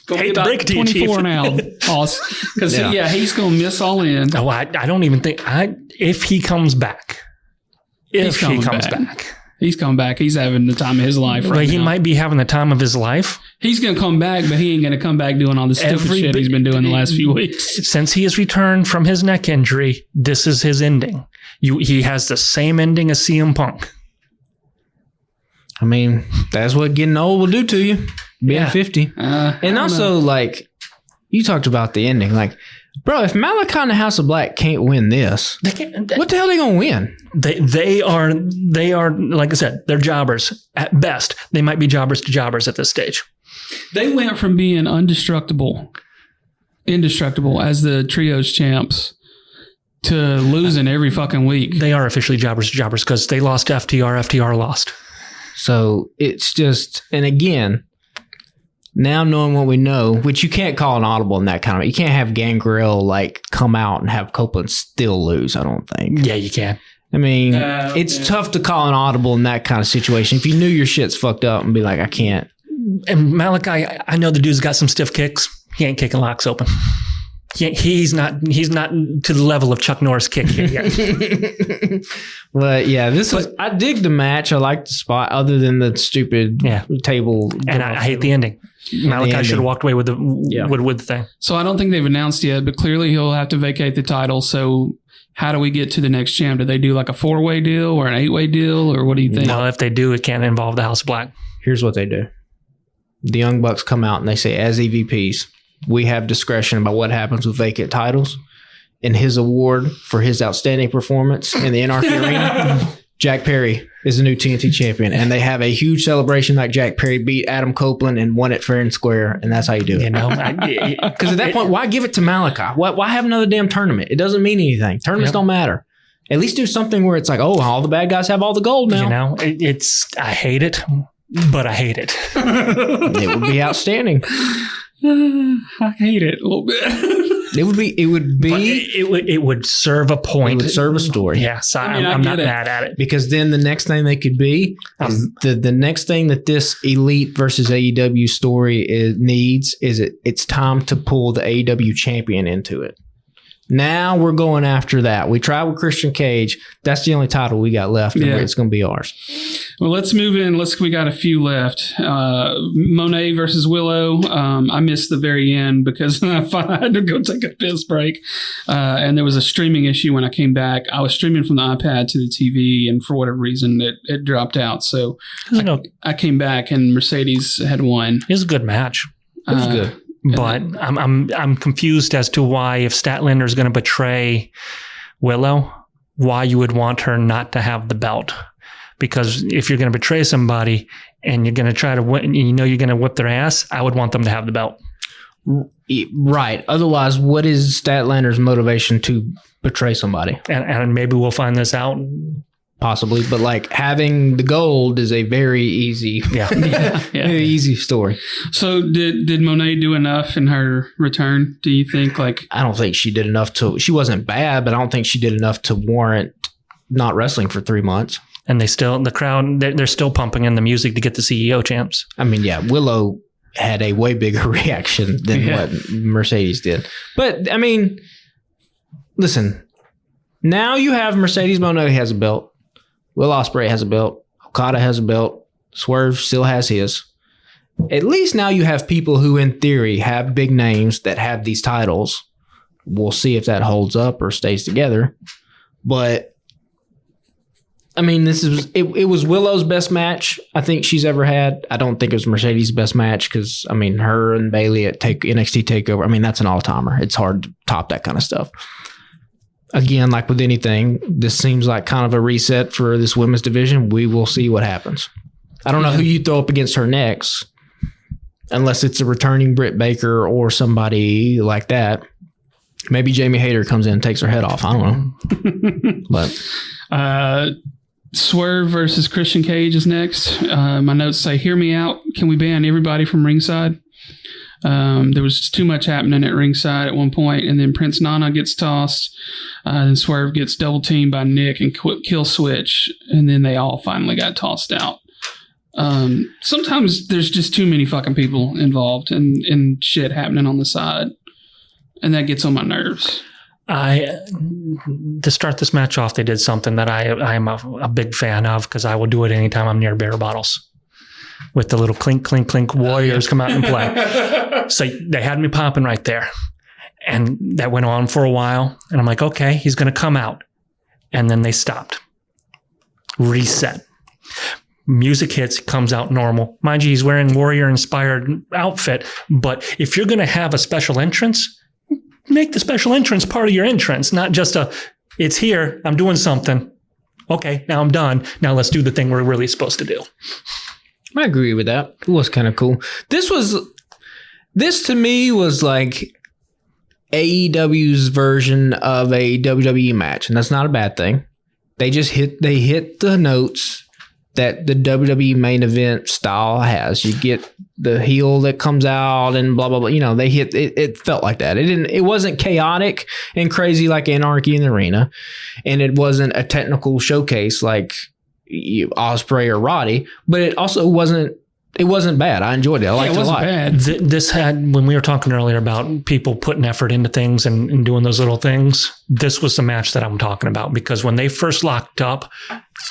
Hate to break it to you, 24 Chief. now, boss. Because he's going to miss all in. Oh, I don't even think if he comes back. He's coming back. He's having the time of his life right now. He might be having the time of his life. He's going to come back, but he ain't going to come back doing all the stupid shit he's been doing the last few weeks. Since he has returned from his neck injury, this is his ending. He has the same ending as CM Punk. I mean, that's what getting old will do to you. Being 50. And also, like, you talked about the ending. Like, bro, if Malachi and the House of Black can't win this, what the hell are they gonna win? They are like I said, they're jobbers at best. They might be jobbers to jobbers at this stage. They went from being indestructible as the trios champs to losing every fucking week. They are officially jobbers to jobbers because they lost to FTR. FTR lost. So it's just, and again, now knowing what we know, which you can't call an audible in that kind of, you can't have Gangrel like come out and have Copeland still lose, I don't think. Yeah, you can. I mean, it's tough to call an audible in that kind of situation. If you knew your shit's fucked up and be like, I can't. And Malachi, I know the dude's got some stiff kicks. He ain't kicking locks open. He's not to the level of Chuck Norris kick yet. But yeah, I dig the match. I like the spot other than the stupid table. And I hate the ending. Malachi should have walked away with the thing. So I don't think they've announced yet, but clearly he'll have to vacate the title. So how do we get to the next champ? Do they do like a 4-way deal or an 8-way deal, or what do you think? No, if they do, it can't involve the House of Black. Here's what they do. The Young Bucks come out and they say, as EVPs, we have discretion about what happens with vacant titles. And his award for his outstanding performance in the Anarchy Arena, Jack Perry is the new TNT champion. And they have a huge celebration like Jack Perry beat Adam Copeland and won it fair and square. And that's how you do it. You know, because at that point, why give it to Malachi? Why have another damn tournament? It doesn't mean anything. Tournaments don't matter. At least do something where it's like, oh, all the bad guys have all the gold now. You know, I hate it, but I hate it. It would be outstanding. I hate it a little bit. It would serve a point. It would serve a story. Yes, I'm not mad at it. Because then the next thing they could be is the next thing that this Elite versus AEW story needs is it's time to pull the AEW champion into it. Now we're going after that. We tried with Christian Cage. That's the only title we got left, and it's going to be ours. Well, let's move in. We got a few left. Monet versus Willow. I missed the very end because I had to go take a piss break. And there was a streaming issue when I came back. I was streaming from the iPad to the TV, and for whatever reason, it dropped out. So I came back, and Mercedes had won. It was a good match. It was good. But I'm confused as to why, if Statlander is going to betray Willow, why you would want her not to have the belt. Because if you're going to betray somebody and you're going to try to win, you know you're going to whip their ass, I would want them to have the belt. Right. Otherwise, what is Statlander's motivation to betray somebody? And maybe we'll find this out. Possibly, but like having the gold is a very easy, very easy story. So did Monet do enough in her return? Do you think? Like, I don't think she did enough she wasn't bad, but I don't think she did enough to warrant not wrestling for 3 months. And the crowd, they're still pumping in the music to get the CEO champs. I mean, Willow had a way bigger reaction than what Mercedes did. But I mean, listen, now you have Mercedes Monet has a belt. Will Ospreay has a belt. Okada has a belt. Swerve still has his. At least now you have people who, in theory, have big names that have these titles. We'll see if that holds up or stays together. But, I mean, it was Willow's best match I think she's ever had. I don't think it was Mercedes' best match because, I mean, her and Bayley at NXT TakeOver, I mean, that's an all-timer. It's hard to top that kind of stuff. Again, like with anything, this seems like kind of a reset for this women's division. We will see what happens. I don't know who you throw up against her next, unless it's a returning Britt Baker or somebody like that. Maybe Jamie Hayter comes in and takes her head off. I don't know. But Swerve versus Christian Cage is next. My notes say, hear me out. Can we ban everybody from ringside? There was too much happening at ringside at one point, and then Prince Nana gets tossed. Then Swerve gets double teamed by Nick and kill switch, and then they all finally got tossed out. Sometimes there's just too many fucking people involved and shit happening on the side, and that gets on my nerves. To start this match off, they did something that I am a big fan of because I will do it anytime I'm near beer bottles. With the little clink, clink, clink warriors come out and play. So they had me popping right there. And that went on for a while. And I'm like, okay, he's going to come out. And then they stopped. Reset. Music hits, comes out normal. Mind you, he's wearing warrior-inspired outfit. But if you're going to have a special entrance, make the special entrance part of your entrance, not just it's here, I'm doing something. Okay, now I'm done. Now let's do the thing we're really supposed to do. I agree with that. It was kind of cool. This to me was like AEW's version of a WWE match, and that's not a bad thing. They hit the notes that the WWE main event style has. You get the heel that comes out and blah blah blah. You know, they hit it. It felt like that. It wasn't chaotic and crazy like Anarchy in the Arena, and it wasn't a technical showcase like Ospreay or Roddy. But it also wasn't. It wasn't bad. I enjoyed it. I liked it a lot. Bad. This had, when we were talking earlier about people putting effort into things and doing those little things, this was the match that I'm talking about, because when they first locked up,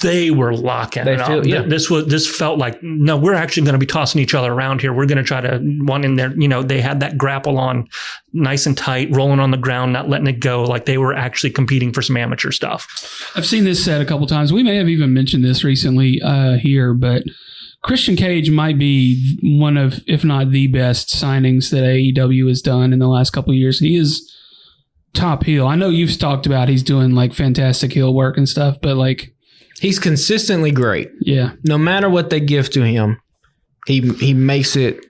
they were locking it up. Yeah. This felt like, no, we're actually going to be tossing each other around here. We're going to try to one in there. You know, they had that grapple on nice and tight, rolling on the ground, not letting it go. Like they were actually competing for some amateur stuff. I've seen this said a couple times. We may have even mentioned this recently here, but Christian Cage might be one of, if not the best signings that AEW has done in the last couple of years. He is top heel. I know you've talked about he's doing like fantastic heel work and stuff, but like he's consistently great. Yeah. No matter what they give to him, he makes it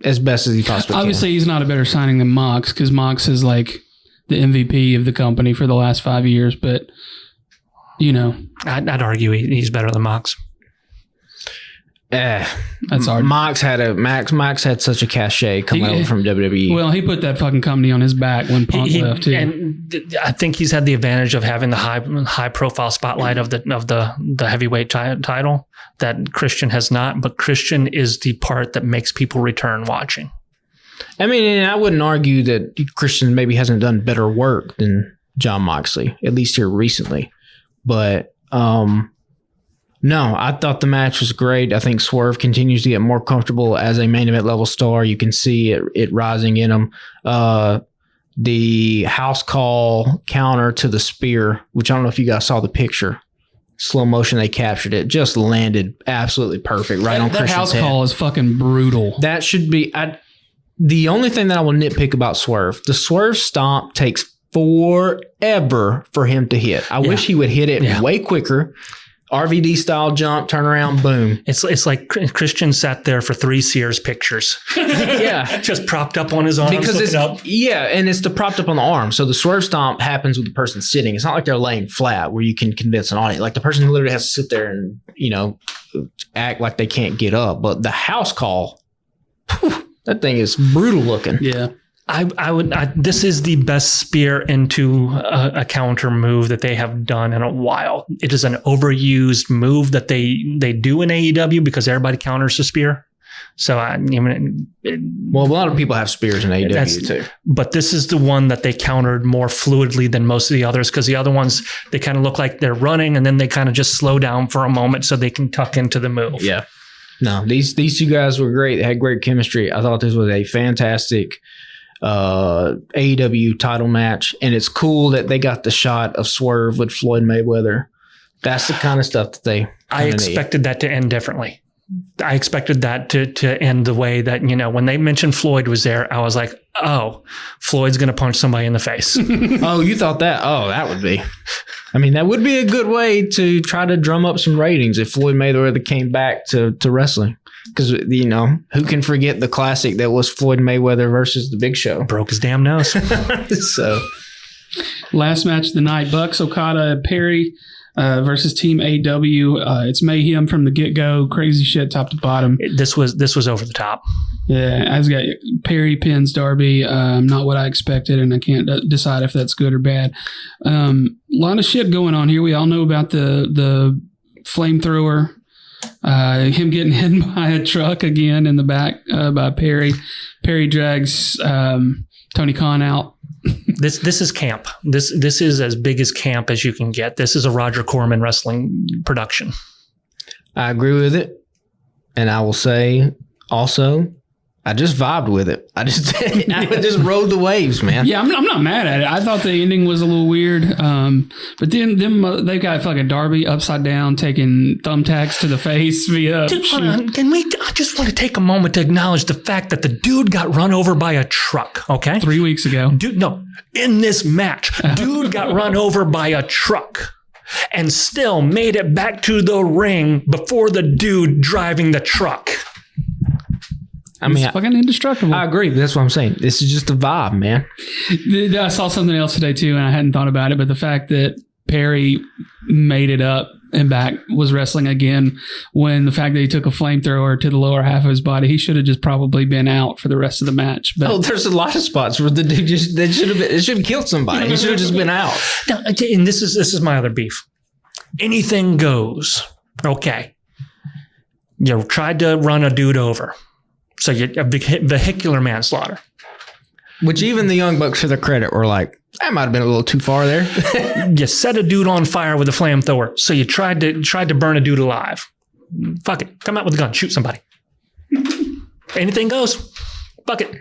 as best as he possibly Obviously, can. he's not a better signing than Mox, because Mox is like the MVP of the company for the last 5 years. But, you know. I'd argue he's better than Mox. That's hard. Mox had such a cachet coming over from WWE. Well, he put that fucking company on his back when Punk left too. And I think he's had the advantage of having the high profile spotlight of the heavyweight title that Christian has not. But Christian is the part that makes people return watching. I mean, and I wouldn't argue that Christian maybe hasn't done better work than Jon Moxley, at least here recently. But no, I thought the match was great. I think Swerve continues to get more comfortable as a main event level star. You can see it rising in him. The house call counter to the spear, which I don't know if you guys saw the picture. Slow motion, they captured it. Just landed absolutely perfect on Christian's head. That house call is fucking brutal. That should be... the only thing that I will nitpick about Swerve, the Swerve stomp takes forever for him to hit. I wish he would hit it way quicker. RVD style jump, turn around, boom. It's like Christian sat there for 3 Sears pictures. Yeah. Just propped up on his arms. Because it's up. Yeah, and it's propped up on the arm. So the swerve stomp happens with the person sitting. It's not like they're laying flat where you can convince an audience. Like the person literally has to sit there and, act like they can't get up. But the house call, that thing is brutal looking. Yeah. This is the best spear into a counter move that they have done in a while. It is an overused move that they do in AEW because everybody counters the spear. So a lot of people have spears in AEW too. But this is the one that they countered more fluidly than most of the others, because the other ones, they kind of look like they're running and then they kind of just slow down for a moment so they can tuck into the move. Yeah. No, these two guys were great. They had great chemistry. I thought this was a fantastic AEW title match, and it's cool that they got the shot of Swerve with Floyd Mayweather. That's the kind of stuff that I expected that to end differently. I expected that to end the way that, when they mentioned Floyd was there, I was like, oh, Floyd's going to punch somebody in the face. Oh, you thought that? Oh, that would be. I mean, that would be a good way to try to drum up some ratings if Floyd Mayweather came back to wrestling. Because, who can forget the classic that was Floyd Mayweather versus The Big Show? Broke his damn nose. So, last match of the night, Bucks, Okada, Perry versus Team AW. It's mayhem from the get-go. Crazy shit, top to bottom. This was over the top. Yeah, I've got Perry pins Darby. Not what I expected, and I can't decide if that's good or bad. A lot of shit going on here. We all know about the flamethrower. Him getting hit by a truck again in the back by Perry. Perry drags Tony Khan out. This is camp. This is as big as camp as you can get. This is a Roger Corman wrestling production. I agree with it. And I will say also, I just vibed with it. I just rode the waves, man. Yeah, I'm not mad at it. I thought the ending was a little weird. But then they got fucking Darby upside down taking thumbtacks to the face via. I just want to take a moment to acknowledge the fact that the dude got run over by a truck. Okay, 3 weeks ago. Dude, no, in this match, dude got run over by a truck and still made it back to the ring before the dude driving the truck. I mean, it's fucking indestructible. I agree. That's what I'm saying. This is just a vibe, man. I saw something else today too, and I hadn't thought about it, but the fact that Perry made it up and back was wrestling again, when the fact that he took a flamethrower to the lower half of his body, he should have just probably been out for the rest of the match. But there's a lot of spots where the dude it should have killed somebody. He should have just been out. Now, and this is my other beef. Anything goes. Okay. You tried to run a dude over. So you vehicular manslaughter. Which even the Young Bucks, to their credit, were like, that might have been a little too far there. You set a dude on fire with a flamethrower. So you tried to burn a dude alive. Fuck it. Come out with a gun. Shoot somebody. Anything goes. Fuck it.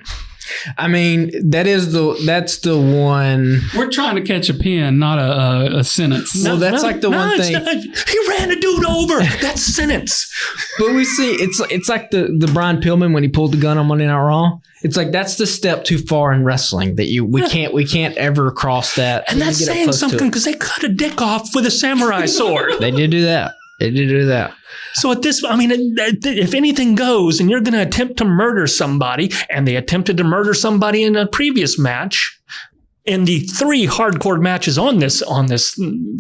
I mean, that's the one. We're trying to catch a pin, not a sentence. No, that's like the one thing. He ran a dude over. That's sentence. But we see it's like the Brian Pillman when he pulled the gun on Monday Night Raw. It's like that's the step too far in wrestling that we can't ever cross that. And that's saying something because they cut a dick off with a samurai sword. They did do that. So at this, I mean, if anything goes and you're going to attempt to murder somebody, and they attempted to murder somebody in a previous match, in the 3 hardcore matches on this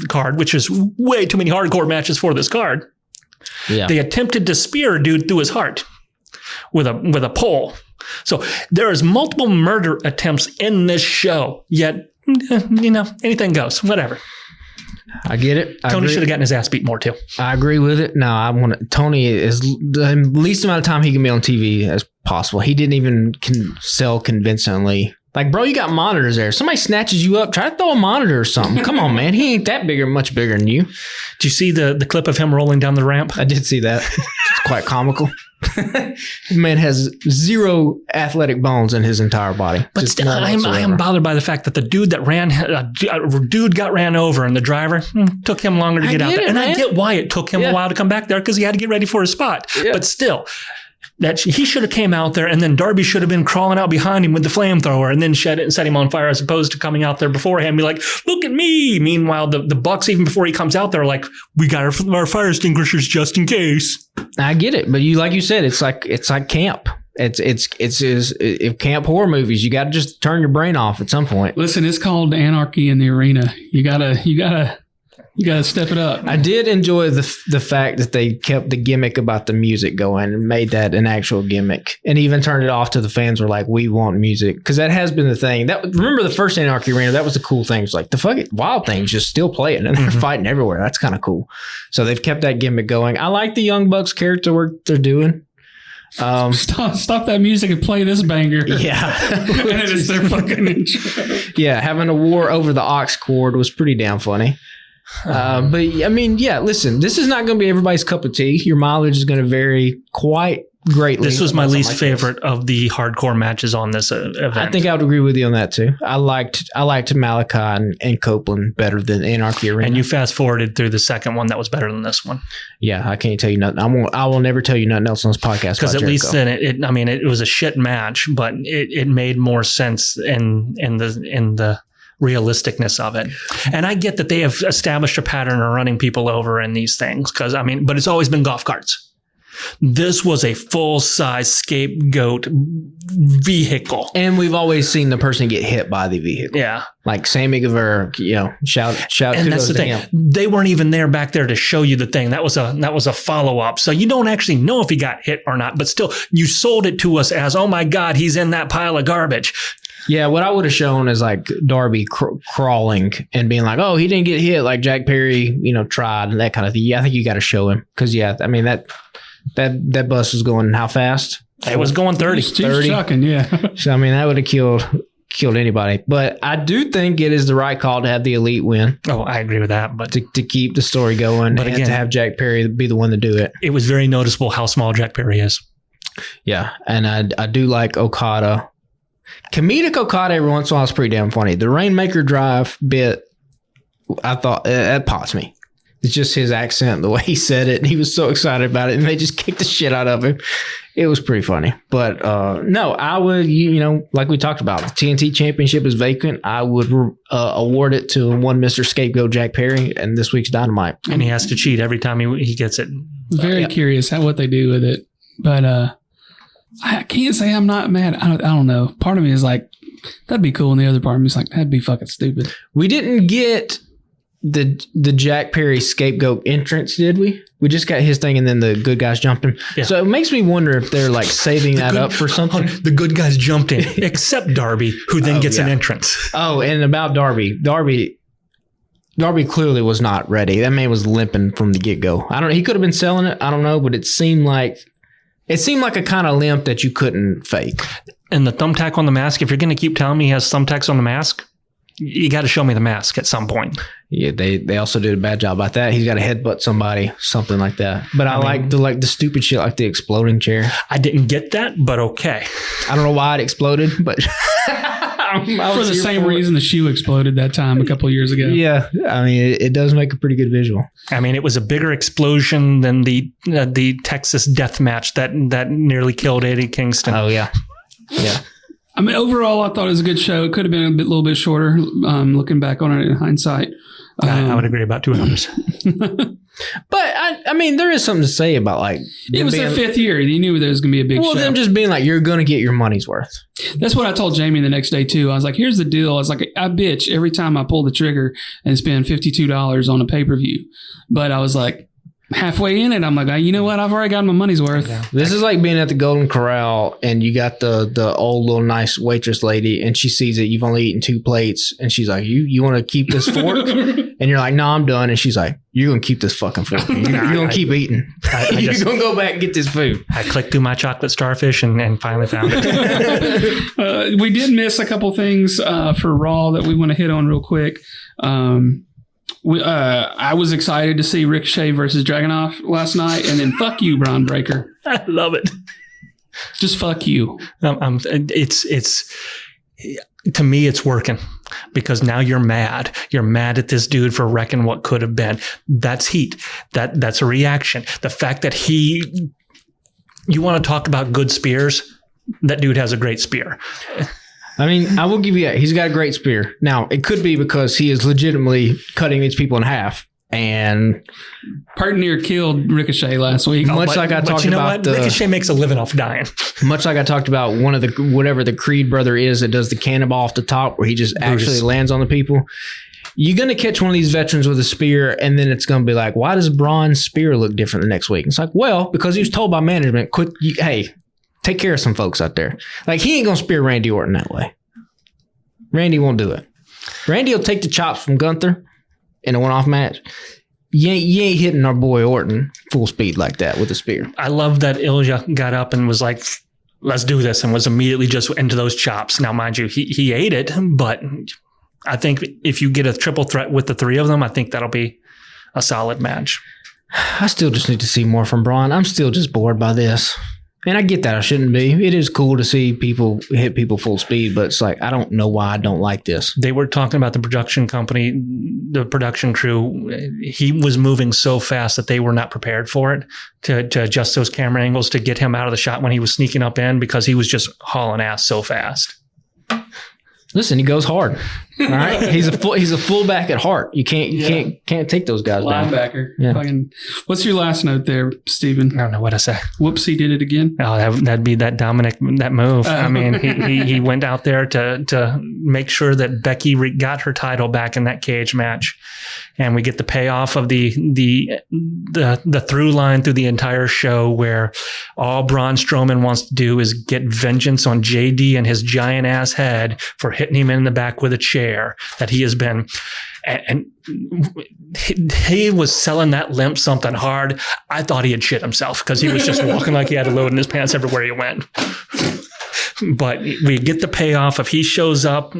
card, which is way too many hardcore matches for this card, they attempted to spear a dude through his heart with a pole. So there is multiple murder attempts in this show, yet, anything goes, whatever. I get it. Tony should have gotten his ass beat more too. I agree with it. No, Tony is the least amount of time he can be on TV as possible. He didn't even sell convincingly. Like, bro, you got monitors there. Somebody snatches you up, try to throw a monitor or something. Come on, man. He ain't that big or much bigger than you. Did you see the clip of him rolling down the ramp? I did see that. It's quite comical. The man has 0 athletic bones in his entire body. But still, I am bothered by the fact that the dude got ran over, and the driver took him longer to get out there. And I get why it took him a while to come back there, because he had to get ready for his spot. Yeah. But still, that he should have came out there, and then Darby should have been crawling out behind him with the flamethrower and then shed it and set him on fire, as opposed to coming out there beforehand and be like, look at me. Meanwhile, the Bucks, even before he comes out there, are like, we got our fire extinguishers just in case. I get it, but like you said, it's like camp. It's camp horror movies. You got to just turn your brain off at some point. Listen, it's called Anarchy in the Arena. You gotta step it up. I did enjoy the fact that they kept the gimmick about the music going and made that an actual gimmick, and even turned it off to the fans were like, we want music, because that has been the thing. Remember the first Anarchy Arena? That was the cool thing. It's like the fucking Wild Things just still playing and they're fighting everywhere. That's kind of cool. So they've kept that gimmick going. I like the Young Bucks character work they're doing. Stop that music and play this banger. Yeah. And it is their fucking intro. Yeah, having a war over the aux cord was pretty damn funny. But I mean, yeah, listen, this is not going to be everybody's cup of tea. Your mileage is going to vary quite greatly. This was my least favorite of the hardcore matches on this event. I think I would agree with you on that too. I liked Malachi and Copeland better than Anarchy Arena. And you fast forwarded through the second one that was better than this one. Yeah, I can't tell you nothing. I will never tell you nothing else on this podcast. Because at least then it was a shit match, but it made more sense in the realisticness of it. And I get that they have established a pattern of running people over in these things, but it's always been golf carts. This was a full-size scapegoat vehicle. And we've always seen the person get hit by the vehicle. Yeah. Like Sammy Guevara, shout. And that's the thing. Him. They weren't even back there to show you the thing. That was a follow-up. So you don't actually know if he got hit or not, but still you sold it to us as, oh my God, he's in that pile of garbage. Yeah, what I would have shown is like Darby crawling and being like, oh, he didn't get hit like Jack Perry, tried, and that kind of thing. Yeah, I think you got to show him because, that bus was going how fast? It was going 30. 30. Shocking, yeah. So, that would have killed anybody. But I do think it is the right call to have the Elite win. Oh, I agree with that. But to keep the story going, but again, to have Jack Perry be the one to do it. It was very noticeable how small Jack Perry is. Yeah, and I do like Okada. Comedic Okada every once in a while is pretty damn funny. The Rainmaker Drive bit, I thought, that pops me. It's just his accent, the way he said it. And he was so excited about it, and they just kicked the shit out of him. It was pretty funny. But no, I would, like we talked about, the TNT Championship is vacant. I would award it to one Mr. Scapegoat Jack Perry and this week's Dynamite. And he has to cheat every time he gets it. Very curious what they do with it. But I can't say I'm not mad. I don't know. Part of me is like, that'd be cool. And the other part of me is like, that'd be fucking stupid. We didn't get the Jack Perry scapegoat entrance, did we? We just got his thing and then the good guys jumped him. Yeah. So it makes me wonder if they're like saving that up for something. The good guys jumped in, except Darby, who then gets an entrance. Oh, and about Darby clearly was not ready. That man was limping from the get-go. I don't know. He could have been selling it. I don't know, but it seemed like a kind of limp that you couldn't fake. And the thumbtack on the mask, if you're going to keep telling me he has thumbtacks on the mask, you got to show me the mask at some point. Yeah, they also did a bad job about that. He's got to headbutt somebody, something like that. But I like the stupid shit, like the exploding chair. I didn't get that, but okay. I don't know why it exploded, but for the same reason the shoe exploded that time a couple of years ago. Yeah, I mean it does make a pretty good visual. I mean, it was a bigger explosion than the Texas death match that nearly killed Eddie Kingston. Oh yeah. I mean, overall, I thought it was a good show. It could have been a little bit shorter, looking back on it in hindsight. I would agree about 2 hours. But, I mean, there is something to say about, like... It was their 5th year. You knew there was going to be a big show. Well, them just being like, you're going to get your money's worth. That's what I told Jamie the next day, too. I was like, here's the deal. I was like, I bitch every time I pull the trigger and spend $52 on a pay-per-view. But I was like... halfway in it, I'm like, you know what? I've already got my money's worth. Yeah. This is like being at the Golden Corral and you got the old little nice waitress lady and she sees that you've only eaten 2 plates and she's like, you want to keep this fork? And you're like, no, I'm done. And she's like, you're going to keep this fucking fork. You're going to keep eating. You're going to go back and get this food. I clicked through my chocolate starfish and finally found it. We did miss a couple things for Raw that we want to hit on real quick. I was excited to see Ricochet versus Dragunov last night, and then fuck you, Braun Breaker. I love it. Just fuck you. It's to me, it's working because now you're mad. You're mad at this dude for wrecking what could have been. That's heat. That's a reaction. The fact that you want to talk about good spears, that dude has a great spear. I mean, I will give you that. He's got a great spear. Now, it could be because he is legitimately cutting these people in half. And Partner killed Ricochet last week. Much like I talked about, Ricochet makes a living off dying. Much like I talked about one of whatever the Creed brother is that does the cannonball off the top, where he just actually lands on the people. You're going to catch one of these veterans with a spear, and then it's going to be like, why does Braun's spear look different the next week? It's like, well, because he was told by management, hey, take care of some folks out there. Like, he ain't going to spear Randy Orton that way. Randy won't do it. Randy will take the chops from Gunther in a one-off match. You ain't hitting our boy Orton full speed like that with a spear. I love that Ilja got up and was like, let's do this, and was immediately just into those chops. Now, mind you, he ate it, but I think if you get a triple threat with the 3 of them, I think that'll be a solid match. I still just need to see more from Braun. I'm still just bored by this. And I get that I shouldn't be. It is cool to see people hit people full speed, but it's like, I don't know why I don't like this. They were talking about the production company, the production crew. He was moving so fast that they were not prepared for it to adjust those camera angles to get him out of the shot when he was sneaking up in because he was just hauling ass so fast. Listen, he goes hard. All right, he's a fullback at heart. You can't take those guys down. Linebacker. Yeah. What's your last note there, Steven? I don't know what I say. Whoops, he did it again. Oh, that'd be that Dominic, that move. I mean, he went out there to make sure that Becky got her title back in that cage match, and we get the payoff of the through line through the entire show where all Braun Strowman wants to do is get vengeance on JD and his giant ass head for hitting him in the back with a chair that he has been, and he was selling that limp something hard. I thought he had shit himself because he was just walking like he had a load in his pants everywhere he went. But we get the payoff of he shows up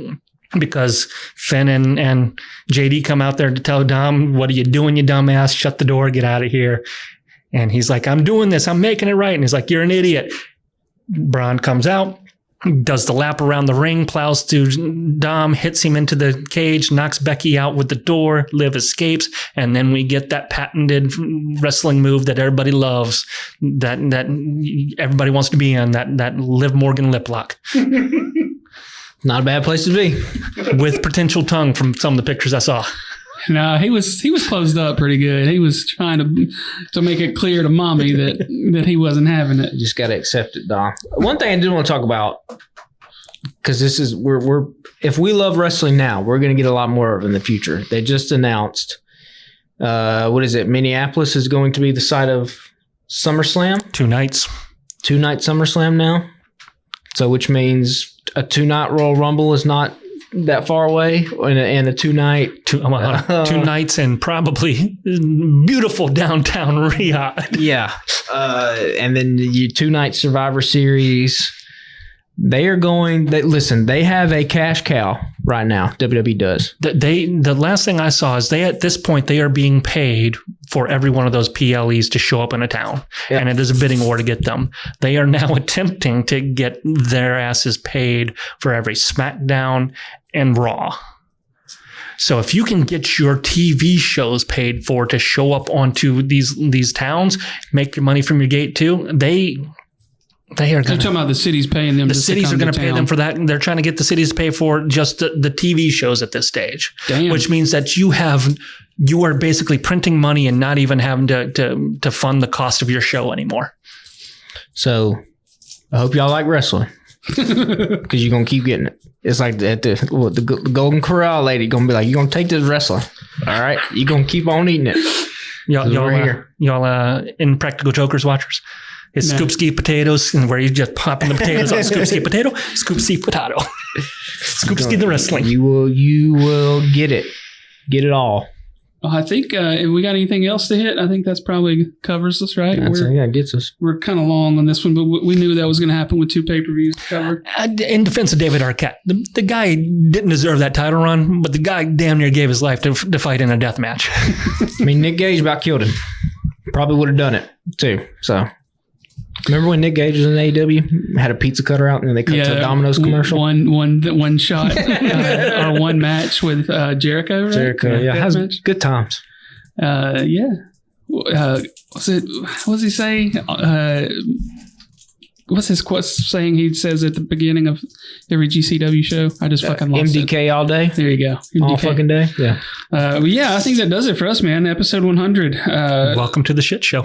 because Finn and JD come out there to tell Dom, what are you doing, you dumbass? Shut the door, get out of here. And he's like, I'm doing this, I'm making it right. And he's like, you're an idiot. Braun comes out, does the lap around the ring, plows to Dom, hits him into the cage, knocks Becky out with the door, Liv escapes, and then we get that patented wrestling move that everybody loves, that everybody wants to be in, that Liv Morgan lip lock. Not a bad place to be. With potential tongue from some of the pictures I saw. No, he was closed up pretty good. He was trying to make it clear to Mommy that he wasn't having it. You just got to accept it, Dom. One thing I did want to talk about, because this is we're if we love wrestling now, we're going to get a lot more of it in the future. They just announced, what is it? Minneapolis is going to be the site of SummerSlam. 2 nights. 2-night SummerSlam now. So which means a 2-night Royal Rumble is not that far away, and a 2-night 2 nights in probably beautiful downtown Riyadh. Yeah. And then you 2-night Survivor Series. They have a cash cow right now. WWE does. The last thing I saw is at this point they are being paid for every one of those PLEs to show up in a town. Yep. And it is a bidding war to get them. They are now attempting to get their asses paid for every SmackDown and Raw. So if you can get your TV shows paid for to show up onto these towns, make your money from your gate too, They're talking about the cities paying them. The cities are going to pay them for that. And they're trying to get the cities to pay for just the TV shows at this stage. Damn. Which means that you are basically printing money and not even having to fund the cost of your show anymore. So I hope y'all like wrestling because you're going to keep getting it. It's like the Golden Corral lady going to be like, you're going to take this wrestling. All right. You're going to keep on eating it. Y'all Impractical Jokers watchers. It's Scoop-ski potatoes, and where you just popping the potatoes on Scoop-ski potato, Scoop-ski potato. Scoop-ski the wrestling. You will get it. Get it all. I think if we got anything else to hit, I think that's probably covers us, right? It gets us. We're kind of long on this one, but we knew that was going to happen with 2 pay-per-views to cover. In defense of David Arquette, the guy didn't deserve that title run, but the guy damn near gave his life to fight in a death match. I mean, Nick Gage about killed him. Probably would have done it, too. So... Remember when Nick Gage was in AEW, had a pizza cutter out, and then they cut to a Domino's commercial? One shot or one match with Jericho, right? Jericho, yeah. Has good times. Yeah. What does he say? What's his quote saying he says at the beginning of every GCW show? I just fucking lost MDK it. All day? There you go. MDK. All fucking day? Yeah. Yeah, I think that does it for us, man. Episode 100. Welcome to the shit show.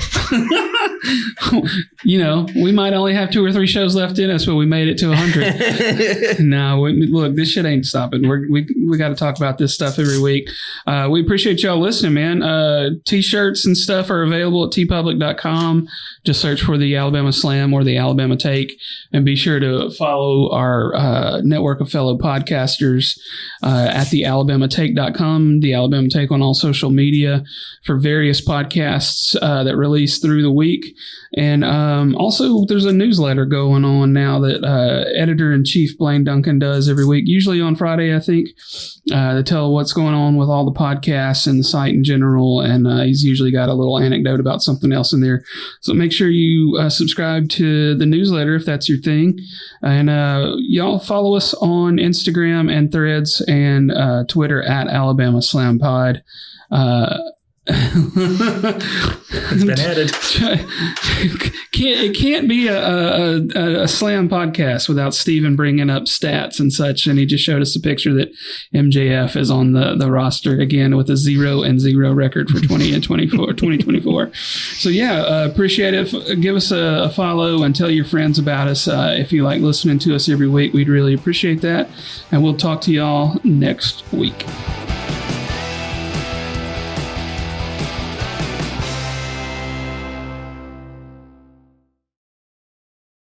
We might only have 2 or 3 shows left in us, but we made it to 100. No, look, this shit ain't stopping. We got to talk about this stuff every week. We appreciate y'all listening, man. T-shirts and stuff are available at tpublic.com. Just search for the Alabama Slam or the Alabama Take, and be sure to follow our network of fellow podcasters at the AlabamaTake.com, the Alabama Take on all social media for various podcasts that release through the week. And also, there's a newsletter going on now that Editor-in-Chief Blaine Duncan does every week, usually on Friday, I think, to tell what's going on with all the podcasts and the site in general. And he's usually got a little anecdote about something else in there. So make sure you subscribe to the newsletter if that's your thing. And y'all follow us on Instagram and Threads and Twitter at Alabama Slam Pod. It's been added. It can't be a slam podcast without Steven bringing up stats and such. And he just showed us a picture that MJF is on the roster again with a 0-0 record for 2024. So yeah, appreciate it. Give us a follow and tell your friends about us. If you like listening to us every week, we'd really appreciate that. And we'll talk to y'all next week.